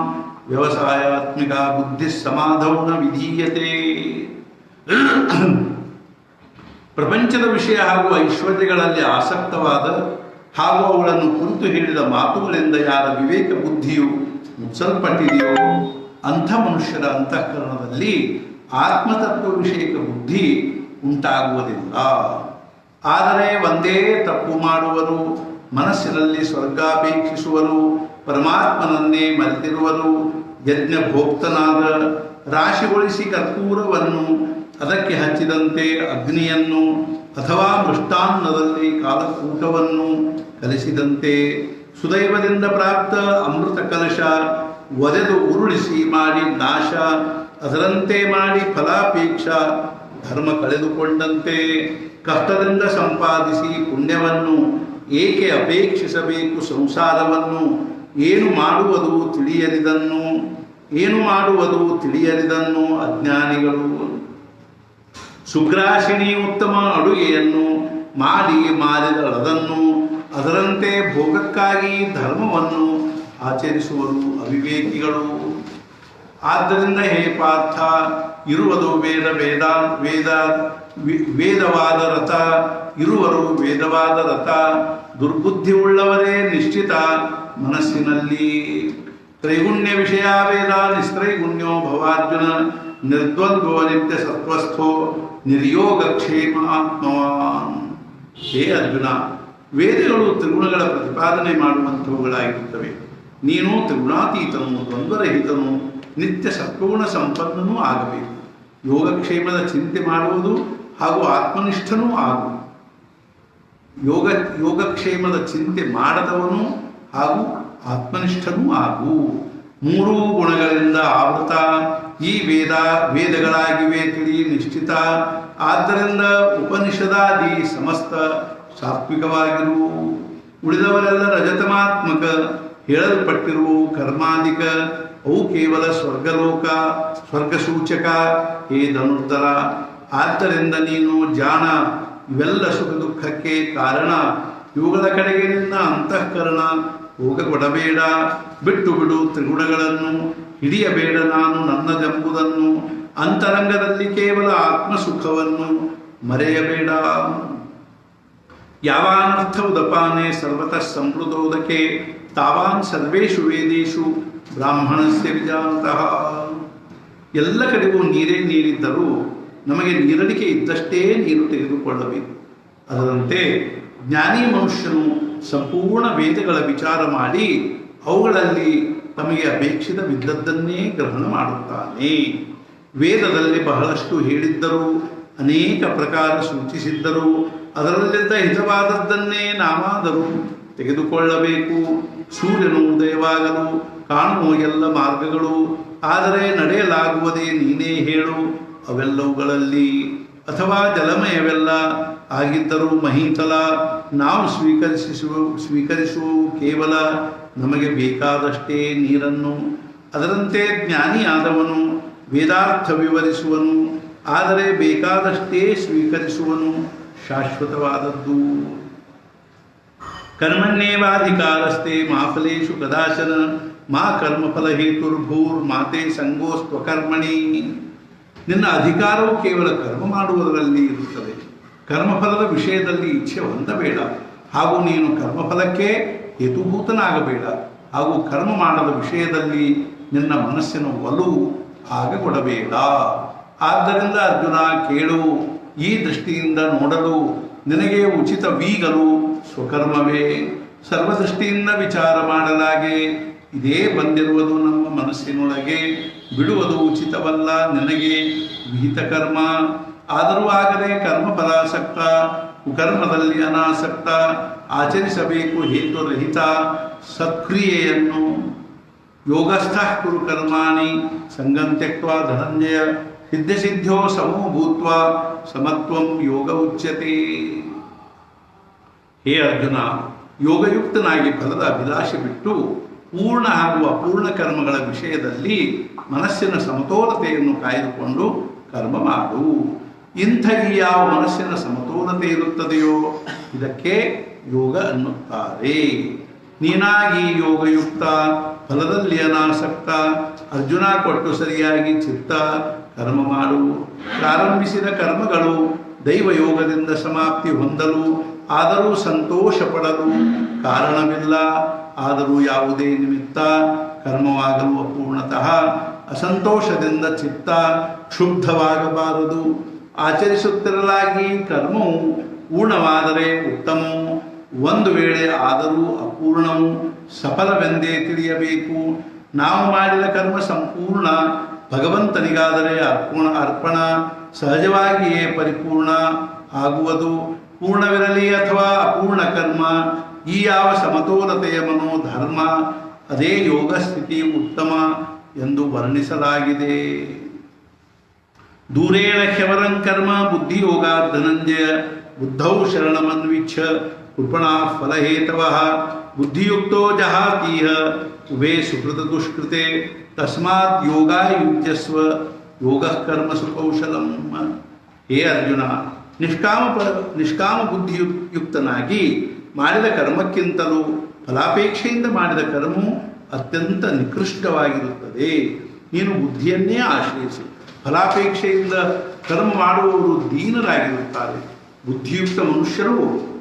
ವ್ಯವಸಾಯಾತ್ಮಿಕ ಬುದ್ಧಿ ಸಮಾಧೌ ನ ವಿಧೀಯತೆ. ಪ್ರಪಂಚದ ವಿಷಯ ಹಾಗೂ ಐಶ್ವರ್ಯಗಳಲ್ಲಿ ಆಸಕ್ತವಾದ ಹಾಗೂ ಅವುಗಳನ್ನು ಕುರಿತು ಹೇಳಿದ ಮಾತುಗಳಿಂದ ಯಾರ ವಿವೇಕ ಬುದ್ಧಿಯು ಮುಚ್ಚಲ್ಪಟ್ಟಿದೆಯೋ ಅಂಥ ಮನುಷ್ಯರ ಅಂತಃಕರಣದಲ್ಲಿ ಆತ್ಮತತ್ವ ವಿಷಯಕ ಬುದ್ಧಿ ಉಂಟಾಗುವುದಿಲ್ಲ. ಆದರೆ ಒಂದೇ ತಪ್ಪು ಮಾಡುವರು, ಮನಸ್ಸಿನಲ್ಲಿ ಸ್ವರ್ಗಾಪೇಕ್ಷಿಸುವರು, ಪರಮಾತ್ಮನನ್ನೇ ಮರೆತಿರುವರು. ಯಜ್ಞ ಭೋಕ್ತನಾದ ರಾಶಿಗೊಳಿಸಿ ಕರ್ಪೂರವನ್ನು ಅದಕ್ಕೆ ಹಚ್ಚಿದಂತೆ ಅಗ್ನಿಯನ್ನು, ಅಥವಾ ಮೃಷ್ಟಾನ್ನದಲ್ಲಿ ಕಾಲಕೂಟವನ್ನು ಕಲಿಸಿದಂತೆ ಸುದೈವದಿಂದ ಪ್ರಾಪ್ತ ಅಮೃತ ಕಲಶ ಒದೆದು ಉರುಳಿಸಿ ಮಾಡಿ ನಾಶ, ಅದರಂತೆ ಮಾಡಿ ಫಲಾಪೇಕ್ಷ ಧರ್ಮ ಕಳೆದುಕೊಂಡಂತೆ ಕಷ್ಟದಿಂದ ಸಂಪಾದಿಸಿ ಪುಣ್ಯವನ್ನು ಏಕೆ ಅಪೇಕ್ಷಿಸಬೇಕು ಸಂಸಾರವನ್ನು? ಏನು ಮಾಡುವುದು ತಿಳಿಯರಿದನ್ನು ಅಜ್ಞಾನಿಗಳು. ಸುಗ್ರಾಸಿಣಿ ಉತ್ತಮ ಅಡುಗೆಯನ್ನು ಮಾಡಿ ಮಾರಿದಳದನ್ನು, ಅದರಂತೆ ಭೋಗಕ್ಕಾಗಿ ಧರ್ಮವನ್ನು ಆಚರಿಸುವರು ಅವಿವೇಕಿಗಳು. ಆದ್ದರಿಂದ ಹೇ ಪಾರ್ಥ, ಇರುವುದು ವೇದವಾದ ರಥ, ಇರುವರು ವೇದವಾದ ರಥ, ದುರ್ಬುದ್ಧಿ ಉಳ್ಳವರೇ ನಿಶ್ಚಿತ ಮನಸ್ಸಿನಲ್ಲಿ. ತ್ರೈಗುಣ್ಯ ವಿಷಯ ವೇದ ನಿಸ್ತ್ರೈಗುಣ್ಯೋ ಭವಾರ್ಜುನ, ನಿರ್ದ್ವಂದ್ವೋ ನಿತ್ಯ ಸತ್ವಸ್ಥೋ ನಿರ್ಯೋಗಕ್ಷೇಮ ಆತ್ಮವಾನ್. ಹೇ ಅರ್ಜುನ, ವೇದಗಳು ತ್ರಿಗುಣಗಳ ಪ್ರತಿಪಾದನೆ ಮಾಡುವಂಥವುಗಳಾಗಿರುತ್ತವೆ. ನೀನು ತ್ರಿಗುಣಾತೀತನು, ದ್ವಂದ್ವರಹಿತನು, ನಿತ್ಯ ಸತ್ವಗುಣ ಸಂಪನ್ನನೂ ಆಗಬೇಕು. ಯೋಗಕ್ಷೇಮದ ಚಿಂತೆ ಮಾಡುವುದು ಹಾಗೂ ಆತ್ಮನಿಷ್ಠನೂ ಆಗು. ಯೋಗಕ್ಷೇಮದ ಚಿಂತೆ ಮಾಡದವನು ಹಾಗೂ ಆತ್ಮನಿಷ್ಠನೂ ಆಗು. ಮೂರೂ ಗುಣಗಳಿಂದ ಆವೃತ ಈ ವೇದಗಳಾಗಿವೆ ತಿಳಿ ನಿಶ್ಚಿತ. ಆದ್ದರಿಂದ ಉಪನಿಷದಾದಿ ಸಮಸ್ತ ಸಾತ್ವಿಕವಾಗಿರು. ಉಳಿದವರೆಲ್ಲ ರಜತಮಾತ್ಮಕ ಹೇಳಲ್ಪಟ್ಟಿರುವ ಕರ್ಮಾಧಿಕ, ಅವು ಕೇವಲ ಸ್ವರ್ಗಸೂಚಕ. ಹೇ ಧನುರ್ಧರ, ಆದ್ದರಿಂದ ನೀನು ಜಾಣ, ಇವೆಲ್ಲ ಸುಖ ದುಃಖಕ್ಕೆ ಕಾರಣ. ಇವುಗಳ ಕಡೆಗೆ ನಿನ್ನ ಅಂತಃಕರಣ ಹೋಗಕೊಡಬೇಡ. ಬಿಟ್ಟು ಬಿಡು ತ್ರಿಗುಣಗಳನ್ನು, ಹಿಡಿಯಬೇಡ ನಾನು ನನ್ನದೆಂಬುದನ್ನು. ಅಂತರಂಗದಲ್ಲಿ ಕೇವಲ ಆತ್ಮಸುಖವನ್ನು ಮರೆಯಬೇಡ. ಯಾವಾನರ್ಥ ಉದಪಾನೆ ಸರ್ವತಃ ಸಂಪ್ಲುತೋದಕೆ, ತಾವಾನ್ ಸರ್ವೇಷು ವೇದೇಶು ಬ್ರಾಹ್ಮಣಸ್ಯ ವಿಜಾನತಃ. ಎಲ್ಲ ಕಡೆಗೂ ನೀರೇ ನೀರಿದ್ದರೂ ನಮಗೆ ನೀರಡಿಕೆ ಇದ್ದಷ್ಟೇ ನೀರು ತೆಗೆದುಕೊಳ್ಳಬೇಕು. ಅದರಂತೆ ಜ್ಞಾನಿ ಮನುಷ್ಯನು ಸಂಪೂರ್ಣ ವೇದಗಳ ವಿಚಾರ ಮಾಡಿ ಅವುಗಳಲ್ಲಿ ತಮಗೆ ಅಪೇಕ್ಷಿತವಿದ್ದದ್ದನ್ನೇ ಗ್ರಹಣ ಮಾಡುತ್ತಾನೆ. ವೇದದಲ್ಲಿ ಬಹಳಷ್ಟು ಹೇಳಿದ್ದರೂ, ಅನೇಕ ಪ್ರಕಾರ ಸೂಚಿಸಿದ್ದರೂ, ಅದರಲ್ಲಿದ್ದ ಹಿತವಾದದ್ದನ್ನೇ ನಾವಾದರೂ ತೆಗೆದುಕೊಳ್ಳಬೇಕು. ಸೂರ್ಯನು ಉದಯವಾಗಲು ಕಾಣುವ ಎಲ್ಲ ಮಾರ್ಗಗಳು, ಆದರೆ ನಡೆಯಲಾಗುವುದೇ ನೀನೇ ಹೇಳು ಅವೆಲ್ಲವುಗಳಲ್ಲಿ. ಅಥವಾ ಜಲಮಯವೆಲ್ಲ ಆಗಿದ್ದರೂ ಮಹೀತಲ, ನಾವು ಸ್ವೀಕರಿಸುವ ಕೇವಲ ನಮಗೆ ಬೇಕಾದಷ್ಟೇ ನೀರನ್ನು. ಅದರಂತೆ ಜ್ಞಾನಿಯಾದವನು ವೇದಾರ್ಥ ವಿವರಿಸುವನು, ಆದರೆ ಬೇಕಾದಷ್ಟೇ ಸ್ವೀಕರಿಸುವನು ಶಾಶ್ವತವಾದದ್ದು. ಕರ್ಮಣ್ಯೇವಾಧಿಕಾರಸ್ತೆ ಮಾ ಫಲೇಷು ಕದಾಚನ, ಮಾ ಕರ್ಮಫಲ ಹೇತುರ್ಭೂರ್ಮಾತೆ ಸಂಗೋಸ್ತ್ವಕರ್ಮಣಿ. ನಿನ್ನ ಅಧಿಕಾರವು ಕೇವಲ ಕರ್ಮ ಮಾಡುವುದರಲ್ಲಿ ಇರುತ್ತದೆ. ಕರ್ಮಫಲದ ವಿಷಯದಲ್ಲಿ ಇಚ್ಛೆ ಹೊಂದಬೇಡ, ಹಾಗೂ ನೀನು ಕರ್ಮಫಲಕ್ಕೆ ಹೇತುಭೂತನಾಗಬೇಡ. ಹಾಗೂ ಕರ್ಮ ಮಾಡದ ವಿಷಯದಲ್ಲಿ ನಿನ್ನ ಮನಸ್ಸಿನ ಒಲವು ಆಗಕೊಡಬೇಡ. ಆದ್ದರಿಂದ ಅರ್ಜುನ ಕೇಳು, ಈ ದೃಷ್ಟಿಯಿಂದ ನೋಡಲು ನಿನಗೆ ಉಚಿತವೀಗಲು ಸ್ವಕರ್ಮವೇ. ಸರ್ವದೃಷ್ಟಿಯಿಂದ ವಿಚಾರ ಮಾಡಲಾಗೆ ಇದೇ ಬಂದಿರುವುದು ನಮ್ಮ ಮನಸ್ಸಿನೊಳಗೆ. ಬಿಡುವುದು ಉಚಿತವಲ್ಲ ನಿನಗೆ ವಿಹಿತ ಕರ್ಮ. ಆದರೂ ಆಗದೆ ಕರ್ಮಫಲಾಸಕ್ತ, ಕುಕರ್ಮದಲ್ಲಿ ಅನಾಸಕ್ತ. ಆಚರಿಸಬೇಕು ಹೇತುರಹಿತ ಸತ್ಕ್ರಿಯೆಯನ್ನು. ಯೋಗಸ್ಥ ಕುರು ಕರ್ಮಾಣಿ ಸಂಗಂ ತ್ಯಕ್ತ್ವಾ ಧನಂಜಯ, ಸಿದ್ಧಸಿದ್ಧೋ ಸಮೋ ಭೂತ್ವಾ ಸಮತ್ವಂ ಯೋಗ ಉಚ್ಯತೆ. ಹೇ ಅರ್ಜುನ, ಯೋಗಯುಕ್ತನಾಗಿ ಫಲದ ಅಭಿಲಾಷೆ ಬಿಟ್ಟು ಪೂರ್ಣ ಹಾಗೂ ಅಪೂರ್ಣ ಕರ್ಮಗಳ ವಿಷಯದಲ್ಲಿ ಮನಸ್ಸಿನ ಸಮತೋಲತೆಯನ್ನು ಕಾಯ್ದುಕೊಂಡು ಕರ್ಮ ಮಾಡು. ಇಂಥ ಯಾವ ಮನಸ್ಸಿನ ಸಮತೋಲತೆ ಇರುತ್ತದೆಯೋ ಇದಕ್ಕೆ ಯೋಗ ಅನ್ನುತ್ತಾರೆ. ನೀನಾಗಿ ಯೋಗಯುಕ್ತ, ಫಲದಲ್ಲಿ ಅನಾಸಕ್ತ. ಅರ್ಜುನ ಕೊಟ್ಟು ಸರಿಯಾಗಿ ಚಿತ್ತ ಕರ್ಮ ಮಾಡು. ಪ್ರಾರಂಭಿಸಿದ ಕರ್ಮಗಳು ದೈವಯೋಗದಿಂದ ಸಮಾಪ್ತಿ ಹೊಂದಲು, ಆದರೂ ಸಂತೋಷ ಪಡಲು ಕಾರಣವಿಲ್ಲ. ಆದರೂ ಯಾವುದೇ ನಿಮಿತ್ತ ಕರ್ಮವಾಗಲು ಅಪೂರ್ಣತಃ ಅಸಂತೋಷದಿಂದ ಚಿತ್ತ ಕ್ಷುಬ್ಧವಾಗಬಾರದು. ಆಚರಿಸುತ್ತಿರಲಾಗಿ ಕರ್ಮವು ಪೂರ್ಣವಾದರೆ ಉತ್ತಮವು, ಒಂದು ವೇಳೆ ಆದರೂ ಅಪೂರ್ಣವು ಸಫಲವೆಂದೇ ತಿಳಿಯಬೇಕು. ನಾವು ಮಾಡಿದ ಕರ್ಮ ಸಂಪೂರ್ಣ ಭಗವಂತನಿಗಾದರೆ ಅರ್ಪಣ ಸಹಜವಾಗಿಯೇ ಪರಿಪೂರ್ಣ ಆಗುವುದು. ಪೂರ್ಣವಿರಲಿ ಅಥವಾ ಅಪೂರ್ಣ ಕರ್ಮ, ಈ ಯಾವ ಸಮತೋಲತೆಯ ಮನೋಧರ್ಮ, ಅದೇ ಯೋಗ ಸ್ಥಿತಿ ಉತ್ತಮ ಎಂದು ವರ್ಣಿಸಲಾಗಿದೆ. ದೂರೇಣ ಹ್ಯವರಂ ಕರ್ಮ ಬುದ್ಧಿಯೋಗ ಧನಂಜಯ, ಬುದ್ಧೌ ಶರಣಮನ್ವಿಚ್ಛ ಕೃಪಣಾ ಫಲಹೇತವಃ. ಬುದ್ಧಿಯುಕ್ತೋ ಜಹಾತೀಹ ಉಭೇ ಸುಕೃತ ದುಷ್ಕೃತೆ, ತಸ್ಮಾತ್ ಯೋಗಾಯುಜ್ಯಸ್ವ ಯೋಗ ಕರ್ಮಸು ಕೌಶಲಂ. ಹೇ ಅರ್ಜುನ, ನಿಷ್ಕಾಮ ಬುದ್ಧಿಯುಕ್ತನಾಗಿ ಮಾಡಿದ ಕರ್ಮಕ್ಕಿಂತಲೂ ಫಲಾಪೇಕ್ಷೆಯಿಂದ ಮಾಡಿದ ಕರ್ಮವು ಅತ್ಯಂತ ನಿಕೃಷ್ಟವಾಗಿರುತ್ತದೆ. ನೀನು ಬುದ್ಧಿಯನ್ನೇ ಆಶ್ರಯಿಸು. ಫಲಾಪೇಕ್ಷೆಯಿಂದ ಕರ್ಮ ಮಾಡುವವರು ದೀನರಾಗಿರುತ್ತಾರೆ. ಬುದ್ಧಿಯುಕ್ತ ಮನುಷ್ಯರು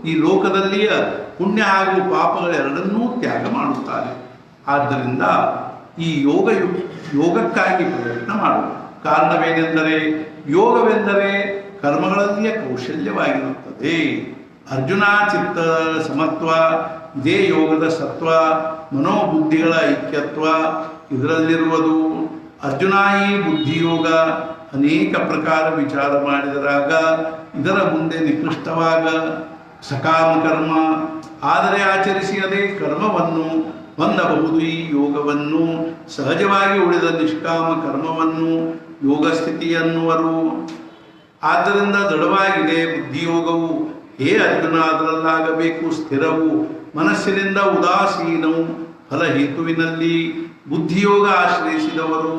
ಈ ಲೋಕದಲ್ಲಿಯ ಪುಣ್ಯ ಹಾಗೂ ಪಾಪಗಳೆರಡನ್ನೂ ತ್ಯಾಗ ಮಾಡುತ್ತಾರೆ. ಆದ್ದರಿಂದ ಈ ಯೋಗಕ್ಕಾಗಿ ಪ್ರಯತ್ನ ಮಾಡು. ಕಾರಣವೇನೆಂದರೆ ಯೋಗವೆಂದರೆ ಕರ್ಮಗಳಲ್ಲಿಯ ಕೌಶಲ್ಯವಾಗಿರುತ್ತದೆ. ಅರ್ಜುನ ಚಿತ್ತ ಸಮತ್ವ, ಇದೇ ಯೋಗದ ಸತ್ವ, ಮನೋಬುದ್ಧಿಗಳ ಐಕ್ಯತ್ವ ಇದರಲ್ಲಿರುವುದು. ಅರ್ಜುನ ಈ ಬುದ್ಧಿಯೋಗ ಅನೇಕ ಪ್ರಕಾರ ವಿಚಾರ ಮಾಡಿದರಾಗ ಇದರ ಮುಂದೆ ನಿಕೃಷ್ಟವಾಗ ಸಕಾಮ ಕರ್ಮ, ಆದರೆ ಆಚರಿಸಿ ಅದೇ ಕರ್ಮವನ್ನು ಹೊಂದಬಹುದು. ಈ ಯೋಗವನ್ನು ಸಹಜವಾಗಿ ಉಳಿದ ನಿಷ್ಕಾಮ ಕರ್ಮವನ್ನು ಯೋಗ ಸ್ಥಿತಿ ಅನ್ನುವರು. ಆದ್ದರಿಂದ ದೃಢವಾಗಿದೆ ಬುದ್ಧಿಯೋಗವು. ಹೇ ಅರ್ಜುನ, ಅದರಲ್ಲಾಗಬೇಕು ಸ್ಥಿರವು, ಮನಸ್ಸಿನಿಂದ ಉದಾಸೀನವು. ಫಲಹೇತುವಿನಲ್ಲಿ ಬುದ್ಧಿಯೋಗ ಆಶ್ರಯಿಸಿದವರು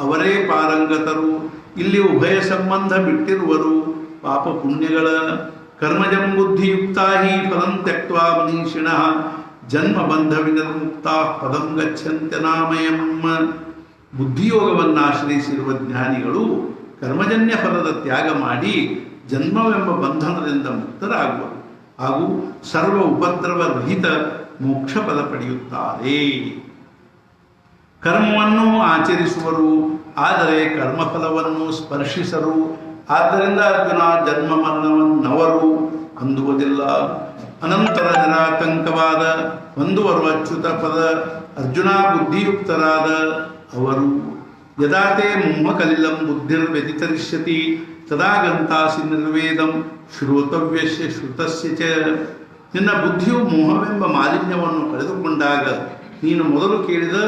ಅವರೇ ಪಾರಂಗತರು. ಇಲ್ಲಿ ಉಭಯ ಸಂಬಂಧ ಬಿಟ್ಟಿರುವರು. ಪಾಪ ಪುಣ್ಯಗಳ ಕರ್ಮಜಂ ಬುದ್ಧಿಯುಕ್ತಾ ಹಿ ಫಲಂ ತ್ಯಕ್ತ್ವಾ ಮನೀಷಿಣಃ ಜನ್ಮ ಬಂಧ ವಿನಿರ್ಮುಕ್ತಾ ಪದಂ ಗಚ್ಚಂತ್ಯನಾಮಯಂ. ಬುದ್ಧಿಯೋಗವನ್ನು ಆಶ್ರಯಿಸಿರುವ ಜ್ಞಾನಿಗಳು ಕರ್ಮಜನ್ಯ ಫಲದ ತ್ಯಾಗ ಮಾಡಿ ಜನ್ಮವೆಂಬ ಬಂಧನದಿಂದ ಮುಕ್ತರಾಗುವರು ಹಾಗೂ ಸರ್ವ ಉಪದ್ರವ ರಹಿತ ಮೋಕ್ಷ ಪದ ಪಡೆಯುತ್ತಾರೆ. ಕರ್ಮವನ್ನು ಆಚರಿಸುವರು, ಆದರೆ ಕರ್ಮಫಲವನ್ನು ಸ್ಪರ್ಶಿಸರು. ಆದ್ದರಿಂದ ಅರ್ಜುನ ಜನ್ಮ ಮರಣವನ್ನವರು ಹೊಂದುವುದಿಲ್ಲ. ಅನಂತರ ನಿರಾತಂಕವಾದ ಹೊಂದುವರು ಅಚ್ಯುತ ಪದ. ಅರ್ಜುನ ಬುದ್ಧಿಯುಕ್ತರಾದ ಅವರು. ಯದಾತೆ ಮೋಹಕಲಿಲಂ ಬುದ್ಧಿರ್ವ್ಯತಿತರಿಷ್ಯತಿ ತದಾ ಗಂತಾಸಿ ನಿರ್ವೇದಂ ಶ್ರೋತವ್ಯಸ್ಯ ಶ್ರುತಸ್ಯ ಚ. ನಿನ್ನ ಬುದ್ಧಿಯು ಮೋಹವೆಂಬ ಮಾಲಿನ್ಯವನ್ನು ಕಳೆದುಕೊಂಡಾಗ ನೀನು ಮೊದಲು ಕೇಳಿದ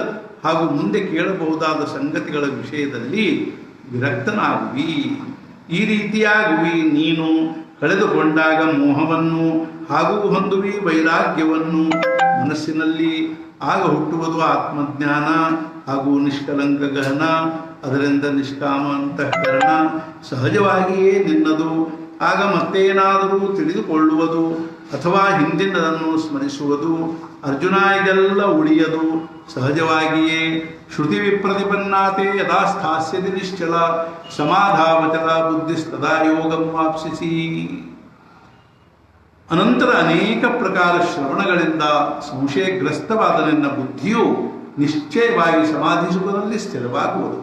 ಹಾಗೂ ಮುಂದೆ ಕೇಳಬಹುದಾದ ಸಂಗತಿಗಳ ವಿಷಯದಲ್ಲಿ ವಿರಕ್ತನಾಗುವಿ. ಈ ರೀತಿಯಾಗುವಿ. ನೀನು ಕಳೆದುಕೊಂಡಾಗ ಮೋಹವನ್ನು ಹಾಗೂ ಹೊಂದುವಿ ವೈರಾಗ್ಯವನ್ನು ಮನಸ್ಸಿನಲ್ಲಿ. ಆಗ ಹುಟ್ಟುವುದು ಆತ್ಮಜ್ಞಾನ ಹಾಗೂ ನಿಷ್ಕಲಂಕ ಗಹನ. ಅದರಿಂದ ನಿಷ್ಕಾಮ ಅಂತಃಕರಣ ಸಹಜವಾಗಿಯೇ ನಿನ್ನದು. ಆಗ ಮತ್ತೇನಾದರೂ ತಿಳಿದುಕೊಳ್ಳುವುದು ಅಥವಾ ಹಿಂದಿನದನ್ನು ಸ್ಮರಿಸುವುದು. ಅರ್ಜುನ, ಇದೆಲ್ಲ ಉಳಿಯದು ಸಹಜವಾಗಿಯೇ. ಶ್ರುತಿ ವಿಪ್ರತಿಪನ್ನಾತೆ ಯದಾ ಸ್ಥಾಸ್ಯತಿ ನಿಶ್ಚಲ ಸಮಾಧಾವಚಲ ಬುದ್ಧಿಸ್ತದಾ ಯೋಗಂ ವಾಪ್ಸಿಸಿ. ಅನಂತರ ಅನೇಕ ಪ್ರಕಾರ ಶ್ರವಣಗಳಿಂದ ಸಂಶಯಗ್ರಸ್ತವಾದ ನಿನ್ನ ಬುದ್ಧಿಯು ನಿಶ್ಚಯವಾಗಿ ಸಮಾಧಿ ಸುಖದಲ್ಲಿ ಸ್ಥಿರವಾಗುವುದು.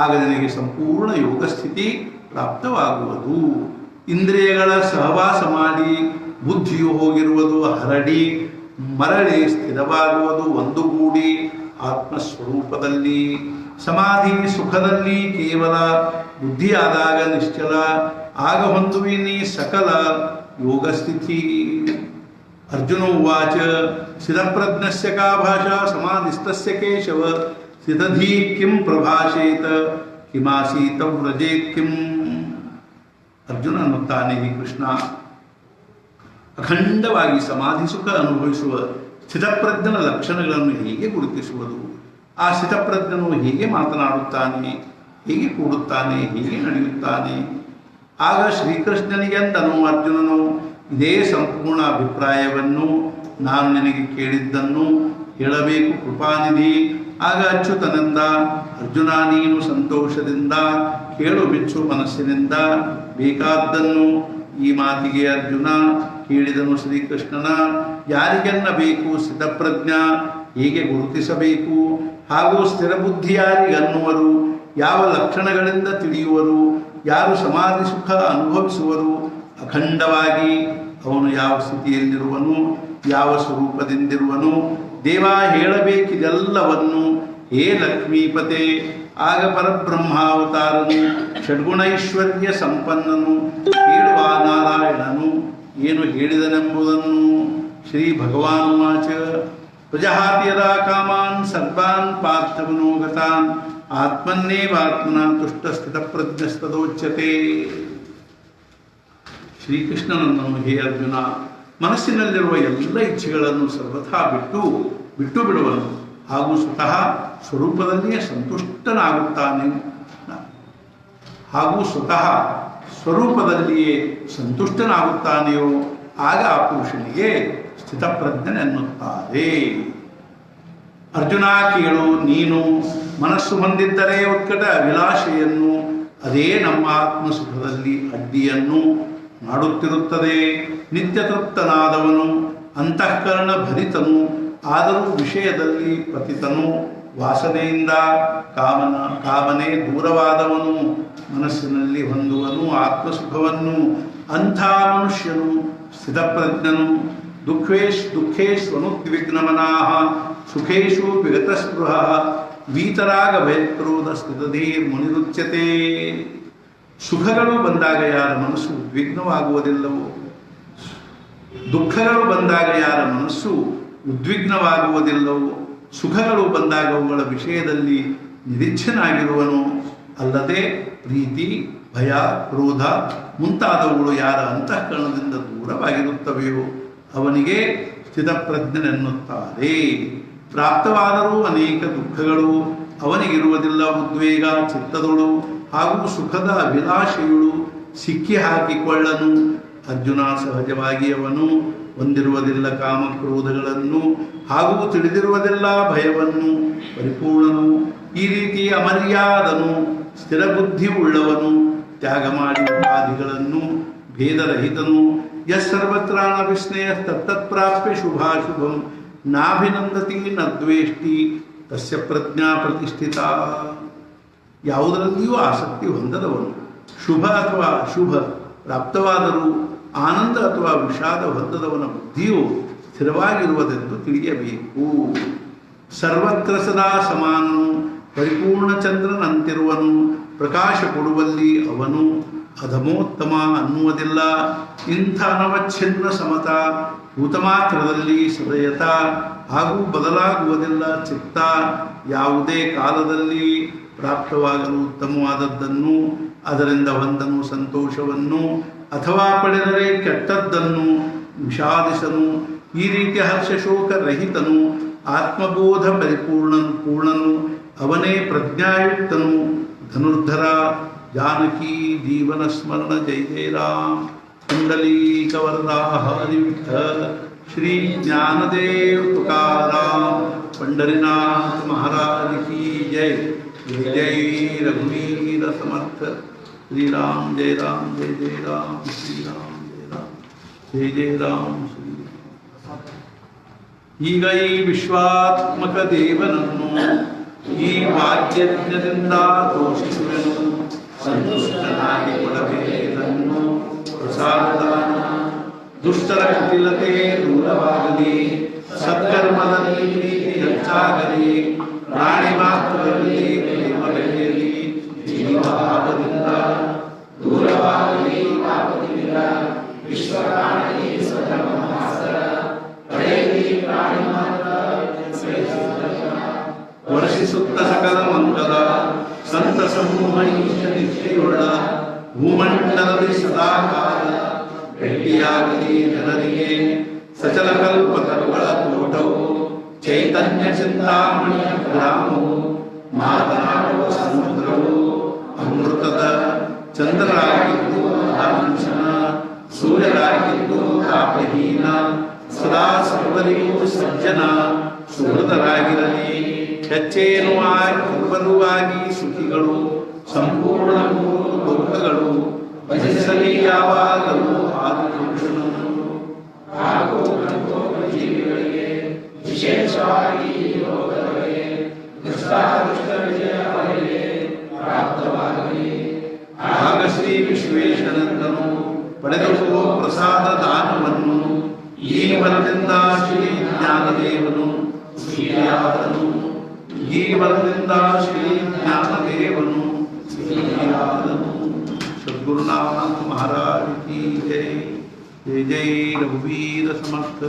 ಆಗ ನಿನಗೆ ಸಂಪೂರ್ಣ ಯೋಗ ಸ್ಥಿತಿ ಪ್ರಾಪ್ತವಾಗುವುದು. ಇಂದ್ರಿಯಗಳ ಸಹವಾಸ ಮಾಡಿ ಬುದ್ಧಿಯು ಹೋಗಿರುವುದು ಹರಡಿ ಮರಳಿ ಸ್ಥಿರವಾಗುವುದು ಒಂದುಗೂಡಿ ಆತ್ಮಸ್ವರೂಪದಲ್ಲಿ. ಸಮಾಧಿ ಸುಖದಲ್ಲಿ ಕೇವಲ ಬುದ್ಧಿಯಾದಾಗ ನಿಶ್ಚಲ. ಆಗ ಹೊಂದುವಿ ನೀ ಸಕಲ ಯೋಗ ಸ್ಥಿತಿ. ಅರ್ಜುನ ಉವಾಚ ಸ್ಥಿತಪ್ರಜ್ಞಸ್ಯ ಕಾ ಭಾಷಾ ಸಮಾಧಿಸ್ತಸ್ಯ ಕೇಶವ ಸ್ಥಿತಧೀ ಕಿಂ ಪ್ರಭಾಷೇತ ಕಿಮಾಸೀತ ವ್ರಜೇತ್ ಕಿಂ. ಅರ್ಜುನ ಅನ್ನುತ್ತಾನೆ, ಹೇ ಕೃಷ್ಣ, ಅಖಂಡವಾಗಿ ಸಮಾಧಿ ಸುಖ ಅನುಭವಿಸುವ ಸ್ಥಿತಪ್ರಜ್ಞನ ಲಕ್ಷಣಗಳನ್ನು ಹೇಗೆ ಗುರುತಿಸುವುದು? ಆ ಸ್ಥಿತಪ್ರಜ್ಞನು ಹೇಗೆ ಮಾತನಾಡುತ್ತಾನೆ, ಹೇಗೆ ಕೂಡುತ್ತಾನೆ, ಹೇಗೆ ನಡೆಯುತ್ತಾನೆ? ಆಗ ಶ್ರೀಕೃಷ್ಣನಿಗೆಂದನು ಅರ್ಜುನನು, ಇದೇ ಸಂಪೂರ್ಣ ಅಭಿಪ್ರಾಯವನ್ನು ನಾನು ನಿನಗೆ ಕೇಳಿದ್ದನ್ನು ಹೇಳಬೇಕು ಕೃಪಾನಿಧಿ. ಆಗ ಅಚ್ಯುತನಿಂದ, ಅರ್ಜುನ, ನೀನು ಸಂತೋಷದಿಂದ ಕೇಳು ಮೆಚ್ಚು ಮನಸ್ಸಿನಿಂದ ಬೇಕಾದ್ದನ್ನು. ಈ ಮಾತಿಗೆ ಅರ್ಜುನ ಕೇಳಿದನು ಶ್ರೀಕೃಷ್ಣನ, ಯಾರಿಗೆನ್ನಬೇಕು ಸ್ಥಿತಪ್ರಜ್ಞ, ಹೇಗೆ ಗುರುತಿಸಬೇಕು, ಹಾಗೂ ಸ್ಥಿರಬುದ್ಧಿ ಯಾರಿಗನ್ನುವರು, ಯಾವ ಲಕ್ಷಣಗಳಿಂದ ತಿಳಿಯುವರು, ಯಾರು ಸಮಾಧಿ ಸುಖ ಅನುಭವಿಸುವರು, ಅಖಂಡವಾಗಿ ಅವನು ಯಾವ ಸ್ಥಿತಿಯಲ್ಲಿರುವನು, ಯಾವ ಸ್ವರೂಪದಿಂದಿರುವನು. ದೇವ ಹೇಳಬೇಕಿದೆಲ್ಲವನ್ನು, ಹೇ ಲಕ್ಷ್ಮೀಪತೆ. ಆಗ ಪರಬ್ರಹ್ಮಾವತಾರನು ಷಡ್ಗುಣೈಶ್ವರ್ಯ ಸಂಪನ್ನನು ಹೇಳುವ ನಾರಾಯಣನು ಏನು ಹೇಳಿದನೆಂಬುದನ್ನು. ಶ್ರೀ ಭಗವಾನುವಾಚ ಪ್ರಜಹಾತಿ ಯದಾ ಕಾಮಾನ್ ಸರ್ವಾನ್ ಪಾರ್ಥಮನೋಗತಾನ್ ಆತ್ಮನ್ನೇವಾತ್ಮನ ತುಷ್ಟ ಸ್ಥಿತಪ್ರಜ್ಞಸ್ತದೋಚ್ಯತೆ. ಶ್ರೀಕೃಷ್ಣನನ್ನು, ಹೇ ಅರ್ಜುನ, ಮನಸ್ಸಿನಲ್ಲಿರುವ ಎಲ್ಲ ಇಚ್ಛೆಗಳನ್ನು ಸರ್ವಥಾ ಬಿಟ್ಟು ಬಿಡುವನು ಹಾಗೂ ಸ್ವತಃ ಸ್ವರೂಪದಲ್ಲಿಯೇ ಸಂತುಷ್ಟನಾಗುತ್ತಾನೆಯೋ ಆಗ ಆ ಪುರುಷನಿಗೆ ಸ್ಥಿತಪ್ರಜ್ಞನೆನ್ನುತ್ತಾರೆ. ಅರ್ಜುನ ಕೇಳು, ನೀನು ಮನಸ್ಸು ಹೊಂದಿದ್ದರೆ ಉತ್ಕಟ ಅಭಿಲಾಷೆಯನ್ನು, ಅದೇ ನಮ್ಮ ಆತ್ಮಸುಖದಲ್ಲಿ ಅಡ್ಡಿಯನ್ನು ಮಾಡುತ್ತಿರುತ್ತದೆ. ನಿತ್ಯ ತೃಪ್ತನಾದವನು ಅಂತಃಕರಣ ಭರಿತನು, ಆದರೂ ವಿಷಯದಲ್ಲಿ ಪತಿತನು, ವಾಸನೆಯಿಂದ ಕಾಮನೆ ದೂರವಾದವನು, ಮನಸ್ಸಿನಲ್ಲಿ ಹೊಂದುವನು ಆತ್ಮಸುಖವನ್ನು. ಅಂಥ ಮನುಷ್ಯನು ಸ್ಥಿತಪ್ರಜ್ಞನು. ದುಃಖೇಶ್ವನುದ್ವಿಗ್ನಮನಾಃ ಸುಖೇಶು ವಿಗತಸ್ಪೃಹ ವೀತರಾಗ ಭಯಕ್ರೋಧ ಸ್ಥಿತಧೀರ್ ಮುನಿರುಚ್ಯತೆ. ಸುಖಗಳು ಬಂದಾಗ ಯಾರ ಮನಸ್ಸು ಉದ್ವಿಗ್ನವಾಗುವುದಿಲ್ಲವೋ, ದುಃಖಗಳು ಬಂದಾಗ ಯಾರ ಮನಸ್ಸು ಉದ್ವಿಗ್ನವಾಗುವುದಿಲ್ಲವೋ, ಸುಖಗಳು ಬಂದಾಗ ಅವುಗಳ ವಿಷಯದಲ್ಲಿ ನಿರೀಕ್ಷನಾಗಿರುವನು. ಅಲ್ಲದೆ ಪ್ರೀತಿ, ಭಯ, ಕ್ರೋಧ ಮುಂತಾದವುಗಳು ಯಾರ ಅಂತಃಕರಣದಿಂದ ದೂರವಾಗಿರುತ್ತವೆಯೋ ಅವನಿಗೆ ಸ್ಥಿತಪ್ರಜ್ಞನೆನ್ನುತ್ತಾರೆ. ಪ್ರಾಪ್ತವಾದರೂ ಅನೇಕ ದುಃಖಗಳು ಅವನಿಗಿರುವುದಿಲ್ಲ. ಉದ್ವೇಗ ಚಿತ್ತದಳು ಹಾಗೂ ಸುಖದ ಅಭಿಲಾಷೆಗಳು ಸಿಕ್ಕಿ ಹಾಕಿಕೊಳ್ಳನು. ಅರ್ಜುನ ಸಹಜವಾಗಿ ಅವನು ಹೊಂದಿರುವುದಿಲ್ಲ ಕಾಮಕ್ರೋಧಗಳನ್ನು ಹಾಗೂ ತಿಳಿದಿರುವುದಿಲ್ಲ ಭಯವನ್ನು. ಪರಿಪೂರ್ಣನು, ಈ ರೀತಿ ಅಮರ್ಯಾದನು, ಸ್ಥಿರ ಬುದ್ಧಿ ಉಳ್ಳವನು, ತ್ಯಾಗ ಮಾಡಿ ಉಪಾಧಿಗಳನ್ನು, ಭೇದರಹಿತನು. ಯಸ್ಸರ್ವತ್ರ ನ ವಿಸ್ನೇಯ ತತ್ತತ್ಪ್ರಾಪ್ಯ ಶುಭಾಶುಭಂ ನಾಭಿನಂದತಿ ನ ದ್ವೇಷ್ಟಿ ತಸ್ಯ ಪ್ರಜ್ಞಾ ಪ್ರತಿಷ್ಠಿತ. ಯಾವುದರಲ್ಲಿಯೂ ಆಸಕ್ತಿ ಹೊಂದದವನು, ಶುಭ ಅಥವಾ ಅಶುಭ ಪ್ರಾಪ್ತವಾದರೂ ಆನಂದ ಅಥವಾ ವಿಷಾದ ಹೊಂದದವನ ಬುದ್ಧಿಯು ಸ್ಥಿರವಾಗಿರುವುದೆಂದು ತಿಳಿಯಬೇಕು. ಸರ್ವತ್ರ ಸದಾ ಸಮಾನನು, ಪರಿಪೂರ್ಣ ಚಂದ್ರನಂತಿರುವನು, ಪ್ರಕಾಶ ಕೊಡುವಲ್ಲಿ ಅವನು ಅಧಮೋತ್ತಮ ಅನ್ನುವುದಿಲ್ಲ. ಇಂಥ ಅನವಚ್ಛಿನ್ನ ಸಮತ ಭೂತಮಾತ್ರದಲ್ಲಿ ಸದಯತ ಹಾಗೂ ಬದಲಾಗುವುದಿಲ್ಲ ಚಿತ್ತ. ಯಾವುದೇ ಕಾಲದಲ್ಲಿ ಪ್ರಾಪ್ತವಾಗಲು ಉತ್ತಮವಾದದ್ದನ್ನು, ಅದರಿಂದ ಹೊಂದನು ಸಂತೋಷವನ್ನು, ಅಥವಾ ಪಡೆದರೆ ಕೆಟ್ಟದ್ದನ್ನು ವಿಷಾದಿಸನು. ಈ ರೀತಿಯ ಹರ್ಷಶೋಕ ರಹಿತನು, ಆತ್ಮಬೋಧ ಪೂರ್ಣನು, ಅವನೇ ಪ್ರಜ್ಞಾಯುಕ್ತನು. ಧನುರ್ಧರ जानकी जीवन स्मरण जय जय राम। कुंडलीक वरदा हरि विठ्ठल श्री ज्ञानदेव तुकाराम पंढरीनाथ महाराज की जय। जय जय रघुवीर समर्थ श्री राम जय राम जय जय राम श्री राम जय राम जय जय राम श्री ಈಗ ಈ ವಿಶ್ವಾತ್ಮಕ ದೇವನನ್ನು ಈ ವಾಕ್ಯಜ್ಞದಿಂದ ತೋಷಿಸುವೆನು, ಸಂತುಷ್ಟನಾಗಿ ಕೊಡಬೇಕನ್ನು ಪ್ರಸಾದದಾನ. ದುಷ್ಟರ ಕುಟಿಲತೆ ದೂರವಾಗಲಿ, ಸತ್ಕರ್ಮದಲ್ಲಿ ಪ್ರೀತಿ ಹೆಚ್ಚಾಗಲಿ, ಪ್ರಾಣಿ ಮಾತ್ರದಲ್ಲಿ ಪ್ರೇಮ ಬೆಳೆಯಲಿ, ಜೀವಭಾವದಿಂದ ದೂರವಾಗಲಿ, ಪಾಪದಿಂದ ವಿಶ್ವಕಾರಣಿ ಸ್ವಧರ್ಮಮಾಸ್ತರ ಪಡೆಯಲಿ, ಪ್ರಾಣಿ ಮಾತ್ರ ವರ್ಷಿಸುತ್ತ ಸಕಲ ಮಂಗಲ ಸಂತ ಸಮೂಹ ಈಶ ನಿಷ್ಠೆಯುಳ್ಳ ಭೂಮಂಡಲದಲ್ಲಿ ಸದಾಕಾಲ ಭೇಟಿಯಾಗಲಿ ಜನರಿಗೆ. ಸಚಲ ಕಲ್ಪತರುಗಳ ತೋಟವು ಚೈತನ್ಯ ಚಿಂತಾಮಣಿಯ ಗ್ರಾಮವು, ಮಾತನಾಡುವ ಸಮುದ್ರವು ಅಮೃತದ ಚಂದ್ರರಾಗಿದ್ದು ಮನುಷ್ಯನ, ಸೂರ್ಯರಾಗಿದ್ದು ಕಾಪಹೀನ, ಸದಾ ಸರ್ವರಿಗೂ ಸಜ್ಜನ ಸುಹೃತರಾಗಿರಲಿ. ಹೆಚ್ಚೇನು ಆಗಿ ಸುಖಿಗಳು, ಸಂಪೂರ್ಣ ದುಃಖಗಳು ಭಜಿಸಲಿ ಯಾವಾಗಲೂ ಆದಿಪುರುಷನನ್ನು. ಹಾಗೂ ಜೀವಿಗಳಿಗೆ ವಿಶೇಷವಾಗಿ ಯೋಗಗಳಿಗೆ ದುಷ್ಟಾದುಷ್ಟ ವಿಜಯಗಳಿಗೆ ಪ್ರಾಪ್ತವಾಗಲಿ. ಆಗ ಶ್ರೀ ವಿಶ್ವೇಶ್ವರನನ್ನು ಪಡೆದುಕೋ ಪ್ರಸಾದ ದಾನವನ್ನು. ಈ ಬಲದಿಂದ ಶ್ರೀ ಜ್ಞಾನದೇವನು ಸುಖಿಯಾದನು. ಈ ಬಲದಿಂದ ಶ್ರೀ ಜ್ಞಾನದೇವನು ಸುಖಿಯಾದನು. सद्गुरुनाथ महाराज की जय। जय जय रघुवीर समर्थ